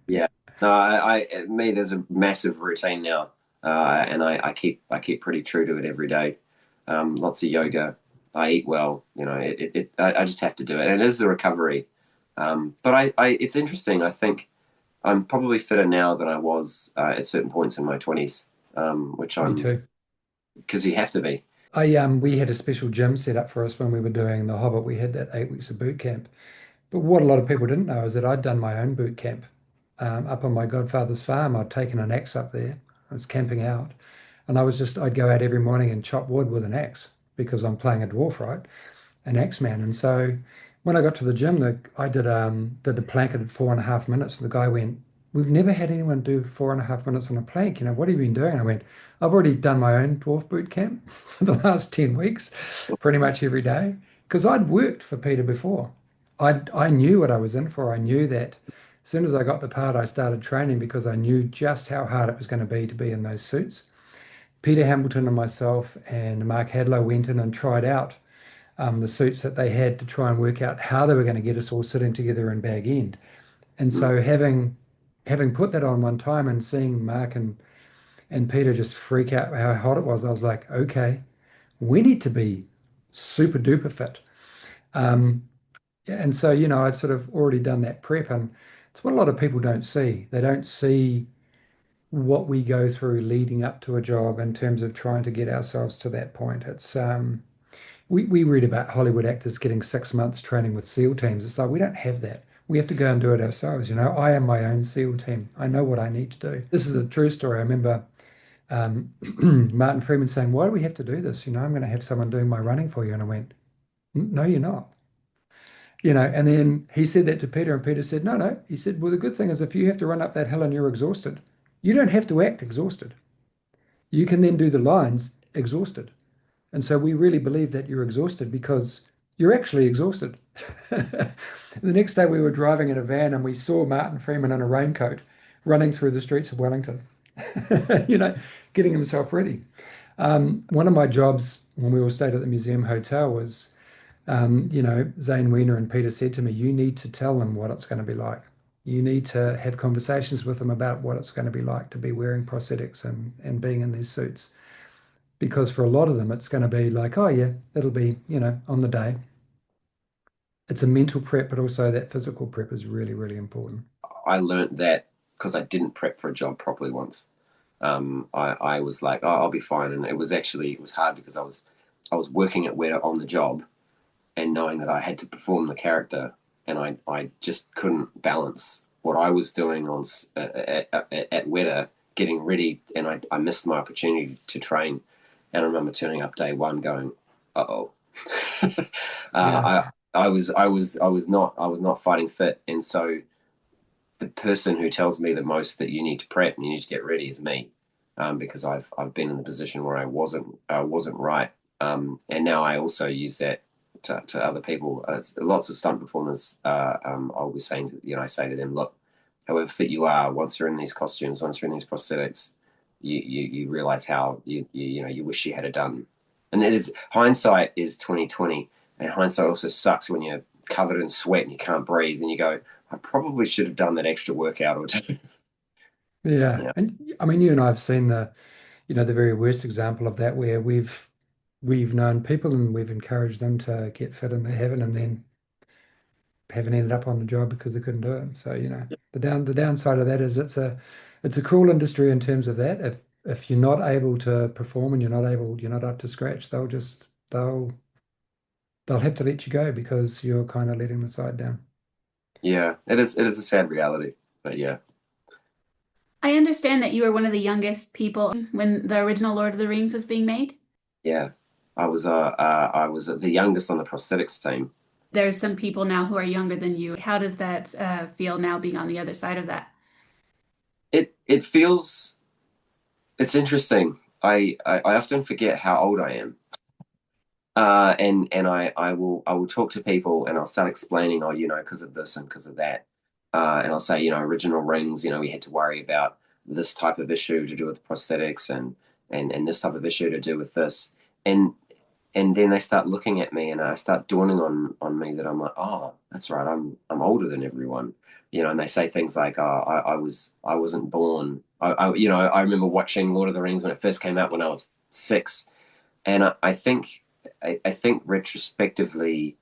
Yeah. No, me, there's a massive routine now, and I keep pretty true to it every day. Lots of yoga. I eat well. I just have to do it, and it is a recovery. But it's interesting. I think I'm probably fitter now than I was at certain points in my 20s, which Me I'm too. because you have to be. We had a special gym set up for us when we were doing The Hobbit. We had that 8 weeks of boot camp. But what a lot of people didn't know is that I'd done my own boot camp up on my godfather's farm. I'd taken an axe up there. I was camping out, and I'd go out every morning and chop wood with an axe because I'm playing a dwarf, right? An axe man. And so when I got to the gym, I did the plank at 4.5 minutes. And the guy went, "We've never had anyone do 4.5 minutes on a plank. What have you been doing?" I went, "I've already done my own dwarf boot camp for the last 10 weeks, pretty much every day." Because I'd worked for Peter before. I knew what I was in for. I knew that as soon as I got the part, I started training because I knew just how hard it was going to be in those suits. Peter Hamilton and myself and Mark Hadlow went in and tried out the suits that they had to try and work out how they were going to get us all sitting together in Bag End. And Mm. so having put that on one time and seeing Mark and Peter just freak out how hot it was, I was like, okay, we need to be super duper fit. Um, yeah, and so, I'd sort of already done that prep, and it's what a lot of people don't see. They don't see what we go through leading up to a job in terms of trying to get ourselves to that point. We read about Hollywood actors getting 6 months training with SEAL teams. It's like we don't have that. We have to go and do it ourselves. I am my own SEAL team. I know what I need to do. This is a true story. I remember Martin Freeman saying, "Why do we have to do this? I'm going to have someone doing my running for you." And I went, "No, you're not." And then he said that to Peter, and Peter said, "No, no." He said, "Well, the good thing is if you have to run up that hill and you're exhausted, you don't have to act exhausted. You can then do the lines exhausted." And so we really believe that you're exhausted because you're actually exhausted. The next day we were driving in a van and we saw Martin Freeman in a raincoat running through the streets of Wellington, you know, getting himself ready. One of my jobs when we all stayed at the museum hotel was, Zane Weiner and Peter said to me, "You need to tell them what it's going to be like. You need to have conversations with them about what it's going to be like to be wearing prosthetics and being in these suits." Because for a lot of them, it's going to be like, oh, yeah, it'll be, on the day. It's a mental prep, but also that physical prep is really, really important. I learned that because I didn't prep for a job properly once. I was like, oh, I'll be fine, and it was hard because I was working at Weta on the job and knowing that I had to perform the character, and I just couldn't balance what I was doing at Weta, getting ready, and I missed my opportunity to train. And I remember turning up day one, going, "Uh oh." Yeah. I was not fighting fit, and so the person who tells me the most that you need to prep and you need to get ready is me, because I've been in the position where I wasn't right, and now I also use that to other people. Lots of stunt performers, I'll be saying, I say to them, look, however fit you are, once you're in these costumes, once you're in these prosthetics, you realize how you wish you had it done. And it is, hindsight is 2020, and hindsight also sucks when you're covered in sweat and you can't breathe, and you go, I probably should have done that extra workout or two. Yeah. Yeah. And I mean, you and I have seen the very worst example of that where we've known people and we've encouraged them to get fit and they haven't, and then haven't ended up on the job because they couldn't do it. So, the downside of that is it's a cruel industry in terms of that. If you're not able to perform and you're not up to scratch, they'll have to let you go because you're kind of letting the side down. Yeah, it is a sad reality, but yeah. I understand that you were one of the youngest people when the original Lord of the Rings was being made. Yeah, I was the youngest on the prosthetics team. There's some people now who are younger than you. How does that feel now being on the other side of that? It feels it's interesting. I often forget how old I am. And I will talk to people and I'll start explaining, oh, because of this and because of that. And I'll say, original rings, we had to worry about this type of issue to do with prosthetics and this type of issue to do with this. And and then they start looking at me and I start dawning on me that I'm like, oh, that's right, I'm older than everyone. And they say things like, oh, I wasn't born. I remember watching Lord of the Rings when it first came out when I was 6. And I think retrospectively,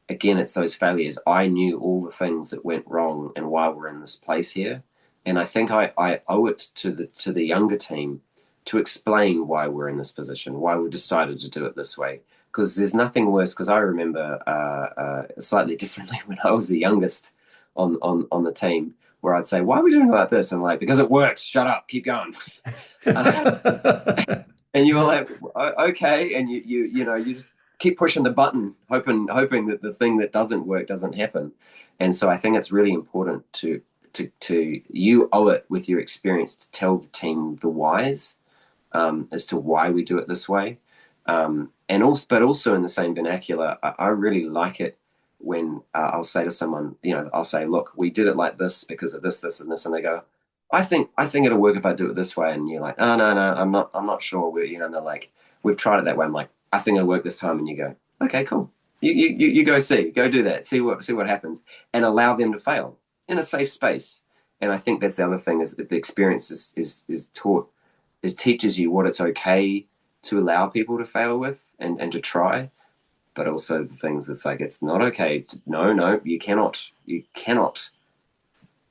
again, it's those failures. I knew all the things that went wrong and why we're in this place here. And I think I owe it to the younger team to explain why we're in this position, why we decided to do it this way. Because there's nothing worse. Because I remember slightly differently when I was the youngest on the team, where I'd say, "Why are we doing it like this?" And like, "Because it works. Shut up. Keep going." And you were like, okay, and you just keep pushing the button, hoping that the thing that doesn't work doesn't happen. And so I think it's really important to you owe it with your experience to tell the team the whys, as to why we do it this way. And also, but also in the same vernacular, I really like it when I'll say to someone, I'll say, look, we did it like this because of this, and this, and they go, I think it'll work if I do it this way. And you're like, oh no, no, I'm not sure. And they're like, we've tried it that way. I'm like, I think it'll work this time. And you go, okay, cool. You go do that, see what happens, and allow them to fail in a safe space. And I think that's the other thing is that the experience is taught is teaches you what it's okay to allow people to fail with and to try, but also the things that's like it's not okay. No, you cannot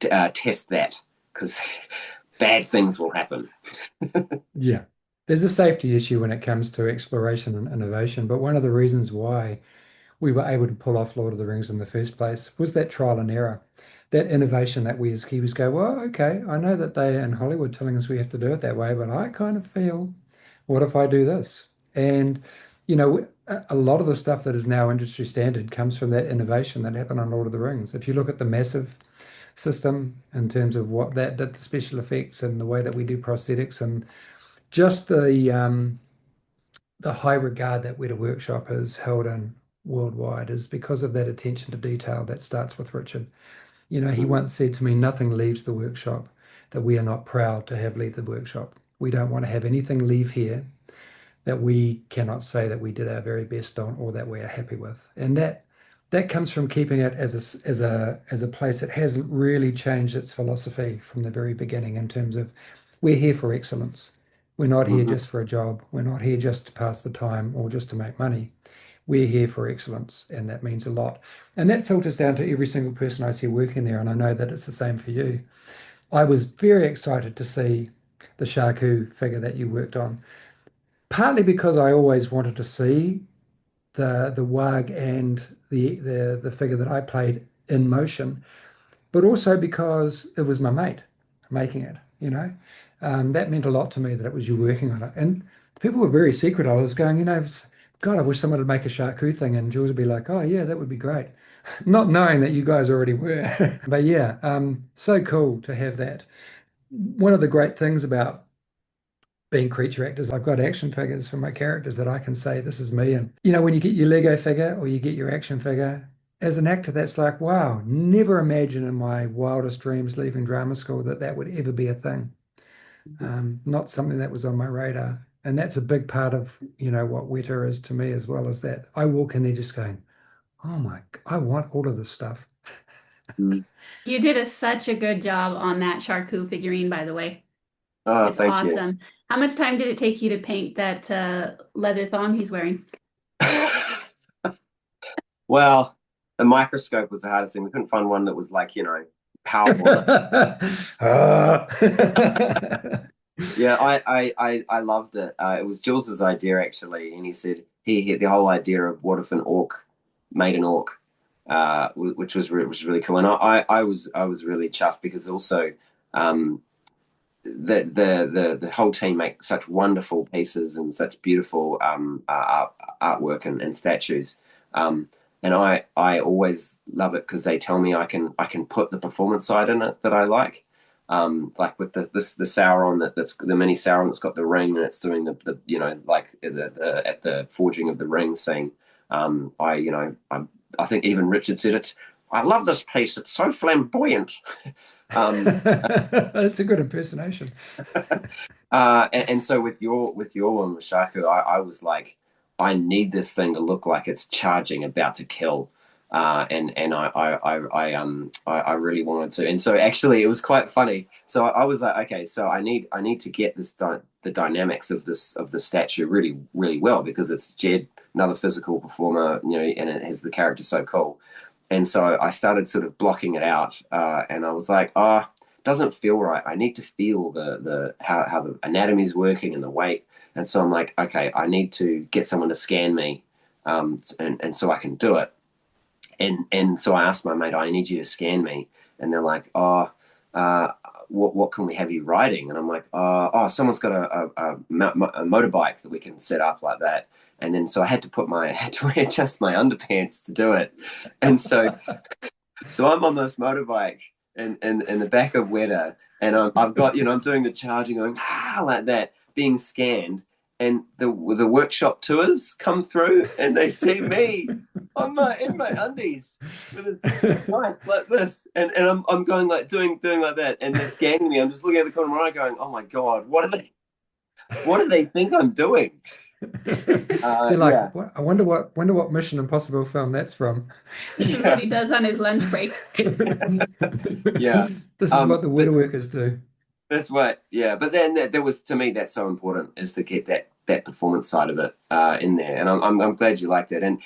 test that because bad things will happen. Yeah. There's a safety issue when it comes to exploration and innovation, but one of the reasons why we were able to pull off Lord of the Rings in the first place was that trial and error, that innovation that we as Kiwis go, well, okay, I know that they in Hollywood telling us we have to do it that way, but I kind of feel, what if I do this? And, a lot of the stuff that is now industry standard comes from that innovation that happened on Lord of the Rings. If you look at the massive system in terms of what that did, the special effects and the way that we do prosthetics and just the high regard that Weta Workshop has held in worldwide is because of that attention to detail that starts with Richard. He Mm, once said to me, nothing leaves the workshop that we are not proud to have leave the workshop. We don't want to have anything leave here that we cannot say that we did our very best on or that we are happy with. And that comes from keeping it as a place that hasn't really changed its philosophy from the very beginning in terms of we're here for excellence. We're not here mhm, just for a job. We're not here just to pass the time or just to make money. We're here for excellence, and that means a lot. And that filters down to every single person I see working there, and I know that it's the same for you. I was very excited to see the Shaku figure that you worked on, partly because I always wanted to see the wag and the figure that I played in motion, but also because it was my mate making it. That meant a lot to me that it was you working on it. And people were very secret. I was going, God, I wish someone would make a Charcu thing. And Jules would be like, oh, yeah, that would be great. Not knowing that you guys already were. But yeah, so cool to have that. One of the great things about being creature actors, I've got action figures for my characters that I can say, this is me. And, when you get your Lego figure or you get your action figure, as an actor, that's like, wow, never imagined in my wildest dreams leaving drama school that that would ever be a thing. Not something that was on my radar. And that's a big part of, what Weta is to me, as well as that. I walk in there just going, oh my, I want all of this stuff. mm. You did such a good job on that Charcu figurine, by the way. Oh, It's thank you. awesome. How much time did it take you to paint that leather thong he's wearing? Well, the microscope was the hardest thing. We couldn't find one that was like, powerful enough. Ah. Yeah, I loved it. It was Jules's idea actually, and he said he the whole idea of what if an orc made an orc, which was really cool. And I was really chuffed because also um, the whole team make such wonderful pieces and such beautiful artwork and statues. Um, and I always love it because they tell me I can put the performance side in it that I like with the Sauron that's the mini Sauron that's got the ring and it's doing the like the at the forging of the ring scene. I think even Richard said it. I love this piece. It's so flamboyant. Um, That's a good impersonation. and so with your one with Shaku, I was like, I need this thing to look like it's charging, about to kill. And I really wanted to. And so actually it was quite funny. So I was like, okay, so I need to get the dynamics of the statue really, really well because it's Jed, another physical performer, and it has the character so cool. And so I started sort of blocking it out, and I was like, oh, it doesn't feel right. I need to feel the how the anatomy is working and the weight. And so I'm like, okay, I need to get someone to scan me, and so I can do it. And so I asked my mate, I need you to scan me. And they're like, oh, uh, what can we have you riding? And I'm like, oh, someone's got a motorbike that we can set up like that. And then so I had to I had to readjust my underpants to do it. And so I'm on this motorbike in the back of Weta, and I've got I'm doing the charging, going like that, being scanned, and the workshop tours come through, and they see me in my undies with this knife like this, and I'm going like doing like that, and they're scanning me. I'm just looking at the corner of my eye, going, oh my god, what do they think I'm doing? They're Yeah, like, "What- I wonder what Mission Impossible film that's from." This is what he does on his lunch break. yeah. This is what the But Widow-workers do. that's what, yeah. But then there was to me that's so important is to get that performance side of it in there, and I'm glad you liked it. And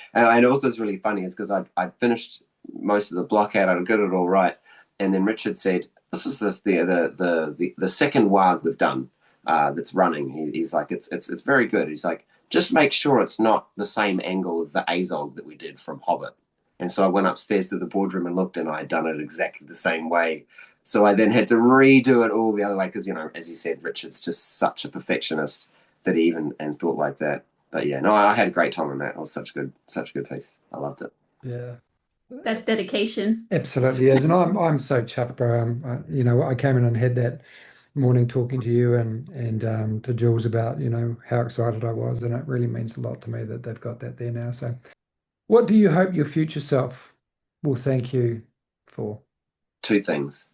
also it's really funny is because I finished most of the block out, I got it all right, and then Richard said, "This is the second WAG we've done that's running." He's like, "It's very good." He's like, "Just make sure it's not the same angle as the Azog that we did from Hobbit." And so I went upstairs to the boardroom and looked, and I had done it exactly the same way. So I then had to redo it all the other way because, as you said, Richard's just such a perfectionist that he even and thought like that. But yeah, no, I had a great time on that. It was such a good piece. I loved it. Yeah, That's dedication. absolutely is. And I'm so chuffed, bro. I came in and had that morning talking to you and to Jules about, how excited I was, and it really means a lot to me that they've got that there now. So, what do you hope your future self will thank you for? Two things.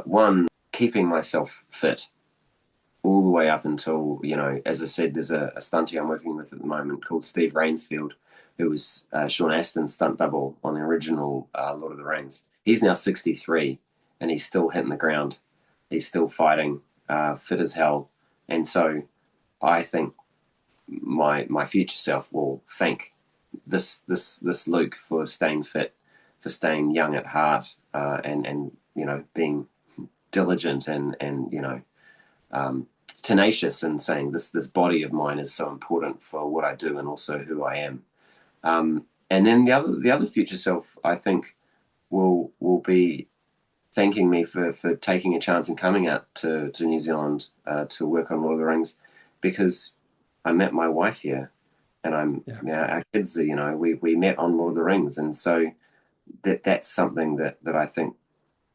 One, keeping myself fit all the way up until, as I said, there's a stunty I'm working with at the moment called Steve Rainsfield, who was Sean Astin's stunt double on the original Lord of the Rings. He's now 63 and he's still hitting the ground. He's still fighting, fit as hell. And so I think my future self will thank this Luke for staying fit, for staying young at heart, and being diligent and tenacious and saying this body of mine is so important for what I do and also who I am. And then the other future self, I think, will be thanking me for taking a chance and coming out to New Zealand to work on Lord of the Rings, because I met my wife here, and Yeah, our kids, we met on Lord of the Rings, and so that's something that I think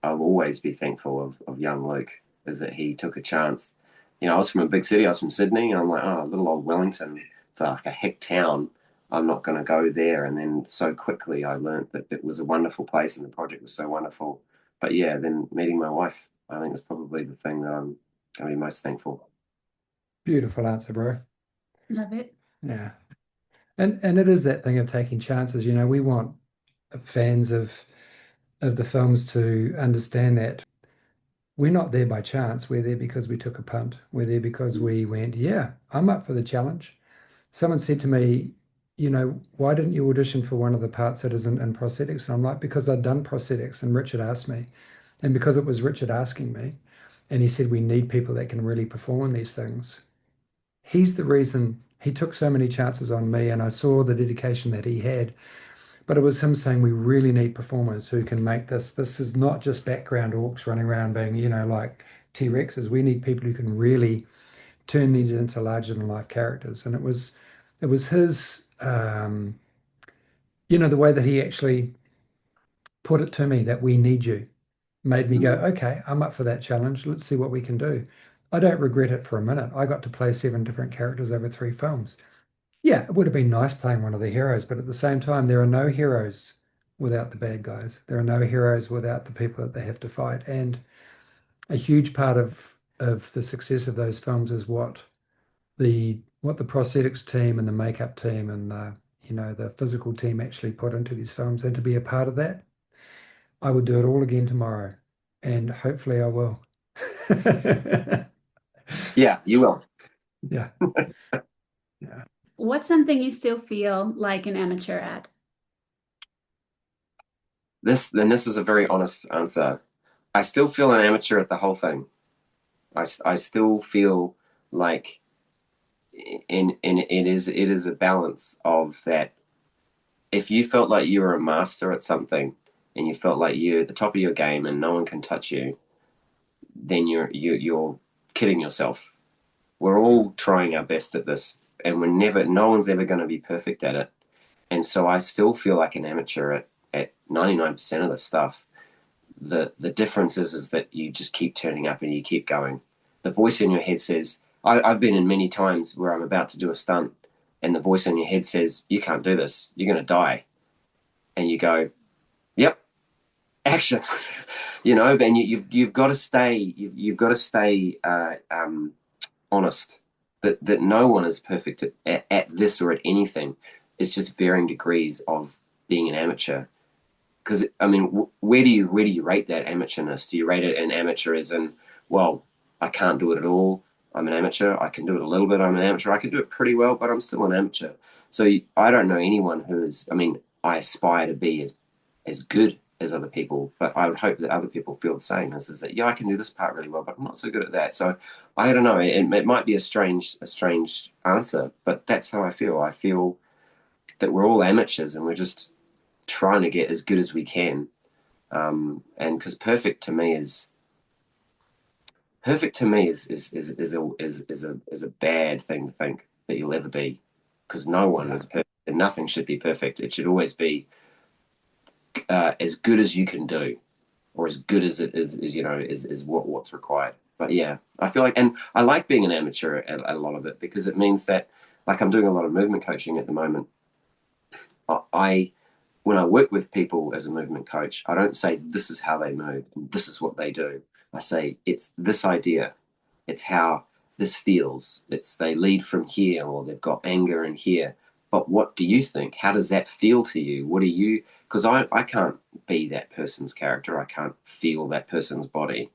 I'll always be thankful of young Luke, is that he took a chance. I was from a big city. I was from Sydney, and I'm like, oh, little old Wellington. It's like a hick town. I'm not going to go there. And then so quickly I learned that it was a wonderful place and the project was so wonderful. But yeah, then meeting my wife, I think is probably the thing that I'm going to be most thankful. beautiful answer, bro. Love it. Yeah. And it is that thing of taking chances. We want fans of the films to understand that we're not there by chance. We're there because we took a punt. We're there because we went, yeah, I'm up for the challenge. Someone said to me, why didn't you audition for one of the parts that isn't in prosthetics? And I'm like, because I'd done prosthetics and Richard asked me. And because it was Richard asking me, and he said, we need people that can really perform in these things. He's the reason he took so many chances on me, and I saw the dedication that he had. But it was him saying, we really need performers who can make this. This is not just background orcs running around being, like T-Rexes. We need people who can really turn these into larger than life characters. And it was his, the way that he actually put it to me that we need you made me go, Mm. okay, I'm up for that challenge. Let's see what we can do. I don't regret it for a minute. I got to play 7 different characters over 3 films. Yeah, it would have been nice playing one of the heroes, but at the same time, there are no heroes without the bad guys. There are no heroes without the people that they have to fight. And a huge part of the success of those films is what the prosthetics team and the makeup team and the physical team actually put into these films. And to be a part of that, I would do it all again tomorrow, and hopefully I will. Yeah, you will. Yeah, yeah. What's something you still feel like an amateur at? This is a very honest answer. I still feel an amateur at the whole thing. I still feel like in it is a balance of that. If you felt like you were a master at something and you felt like you're at the top of your game and no one can touch you, then you're kidding yourself. We're all trying our best at this, and no one's ever going to be perfect at it. And so I still feel like an amateur at 99% of the stuff. The difference is that you just keep turning up and you keep going. The voice in your head says, I've been in many times where I'm about to do a stunt, and the voice in your head says, you can't do this, you're going to die. And you go, yep, action. And you've got to stay, you've got to stay honest that no one is perfect at this or at anything. It's just varying degrees of being an amateur. Because I mean, where do you rate that amateurness? Do you rate it an amateur as in, well, I can't do it at all. I'm an amateur. I can do it a little bit. I'm an amateur. I can do it pretty well, but I'm still an amateur. So I don't know anyone who is. I mean, I aspire to be as good as other people, but I would hope that other people feel the same. This is that yeah, I can do this part really well, but I'm not so good at that. So I don't know. It might be a strange answer, but that's how I feel. I feel that we're all amateurs and we're just trying to get as good as we can. And because perfect to me is a bad thing to think that you'll ever be, because no one Yeah. is perfect and nothing should be perfect. It should always be as good as you can do, or as good as it is what's required. But yeah, I feel like, and I like being an amateur at a lot of it, because it means that, like, I'm doing a lot of movement coaching at the moment. I When I work with people as a movement coach, I don't say this is how they move and this is what they do. I say it's this idea, it's how this feels. It's they lead from here, or they've got anger in here. But what do you think? How does that feel to you? What do you? Because I can't be that person's character. I can't feel that person's body.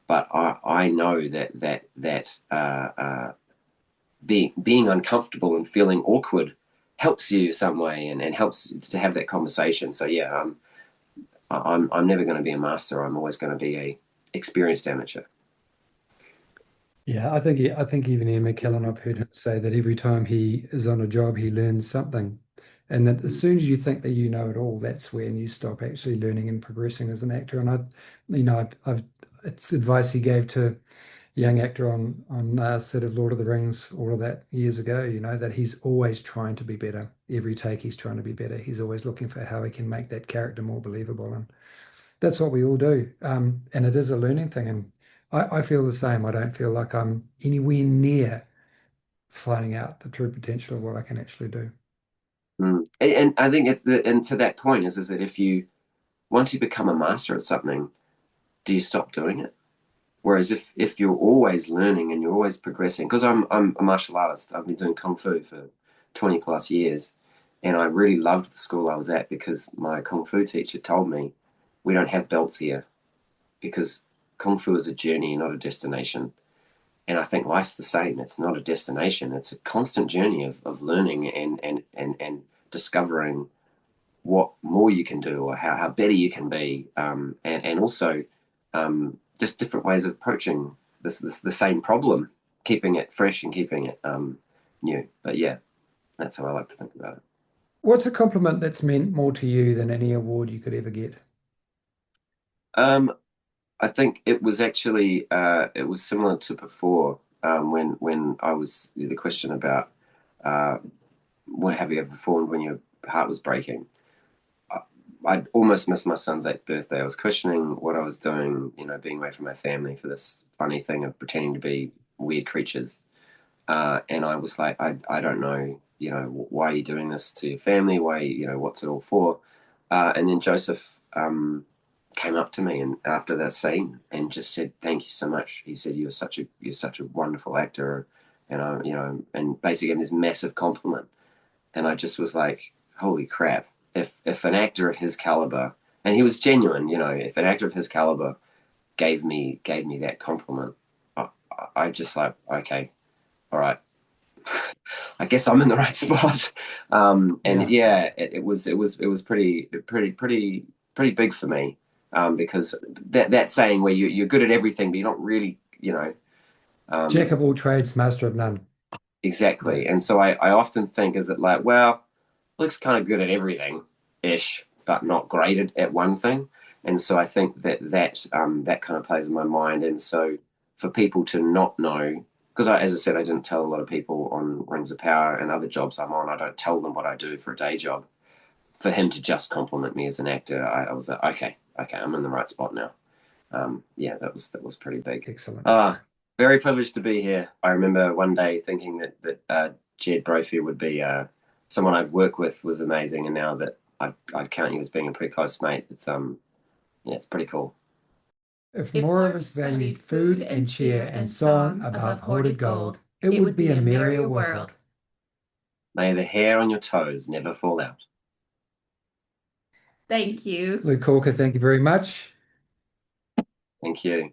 But I know that being uncomfortable and feeling awkward helps you some way, and helps to have that conversation. So yeah, I'm never going to be a master. I'm always going to be a experienced amateur. Yeah, I think even Ian McKellen, I've heard him say that every time he is on a job, he learns something. And that as soon as you think that you know it all, that's when you stop actually learning and progressing as an actor. And it's advice he gave to young actor on set of Lord of the Rings, all of that years ago, that he's always trying to be better. Every take he's trying to be better. He's always looking for how he can make that character more believable. And that's what we all do. And it is a learning thing. And I feel the same. I don't feel like I'm anywhere near finding out the true potential of what I can actually do. And I think and to that point is that if you once you become a master at something, do you stop doing it? Whereas if you're always learning and you're always progressing, because I'm a martial artist, I've been doing kung fu for 20 plus years, and I really loved the school I was at, because my kung fu teacher told me we don't have belts here, because kung fu is a journey, not a destination. And I think life's the same. It's not a destination. It's a constant journey of learning and discovering what more you can do or how better you can be, and also just different ways of approaching this the same problem, keeping it fresh and keeping it new. But yeah, that's how I like to think about it. What's a compliment that's meant more to you than any award you could ever get? Um, I think it was actually it was similar to before, when I was the question about uh, what have you ever performed when your heart was breaking. I'd almost missed my son's 8th birthday. I was questioning what I was doing, being away from my family for this funny thing of pretending to be weird creatures. And I was like, I don't know, why are you doing this to your family? Why, what's it all for? And then Joseph came up to me and after that scene and just said, "Thank you so much." He said, "You're such a wonderful actor," and and basically gave me this massive compliment. And I just was like, "Holy crap! If an actor of his caliber, and he was genuine, if an actor of his caliber gave me that compliment, I just like, okay, all right, I guess I'm in the right spot." And Yeah. yeah, it was pretty big for me, because that saying where you're good at everything, but you're not really, Jack um, of all trades, master of none. Yeah. exactly. And so I often think, is it like, well, looks kind of good at everything ish, but not great at one thing. And so I think that kind of plays in my mind. And so for people to not know, because as I said, I didn't tell a lot of people on Rings of Power and other jobs I'm on. I don't tell them what I do for a day job. For him to just compliment me as an actor, I was like, okay, okay, I'm in the right spot now. Yeah, that was pretty big. Excellent. Very privileged to be here. I remember one day thinking that Jed Brophy would be someone I'd work with was amazing, and now that I'd count you as being a pretty close mate, yeah, it's pretty cool. If If more of more us was valued valued food food and and cheer cheer and and song song above above hoarded hoarded gold, gold, it it would would be be a a merrier merrier world. world. May the hair on your toes never fall out. Thank you. Luke Corker, thank you very much. Thank you.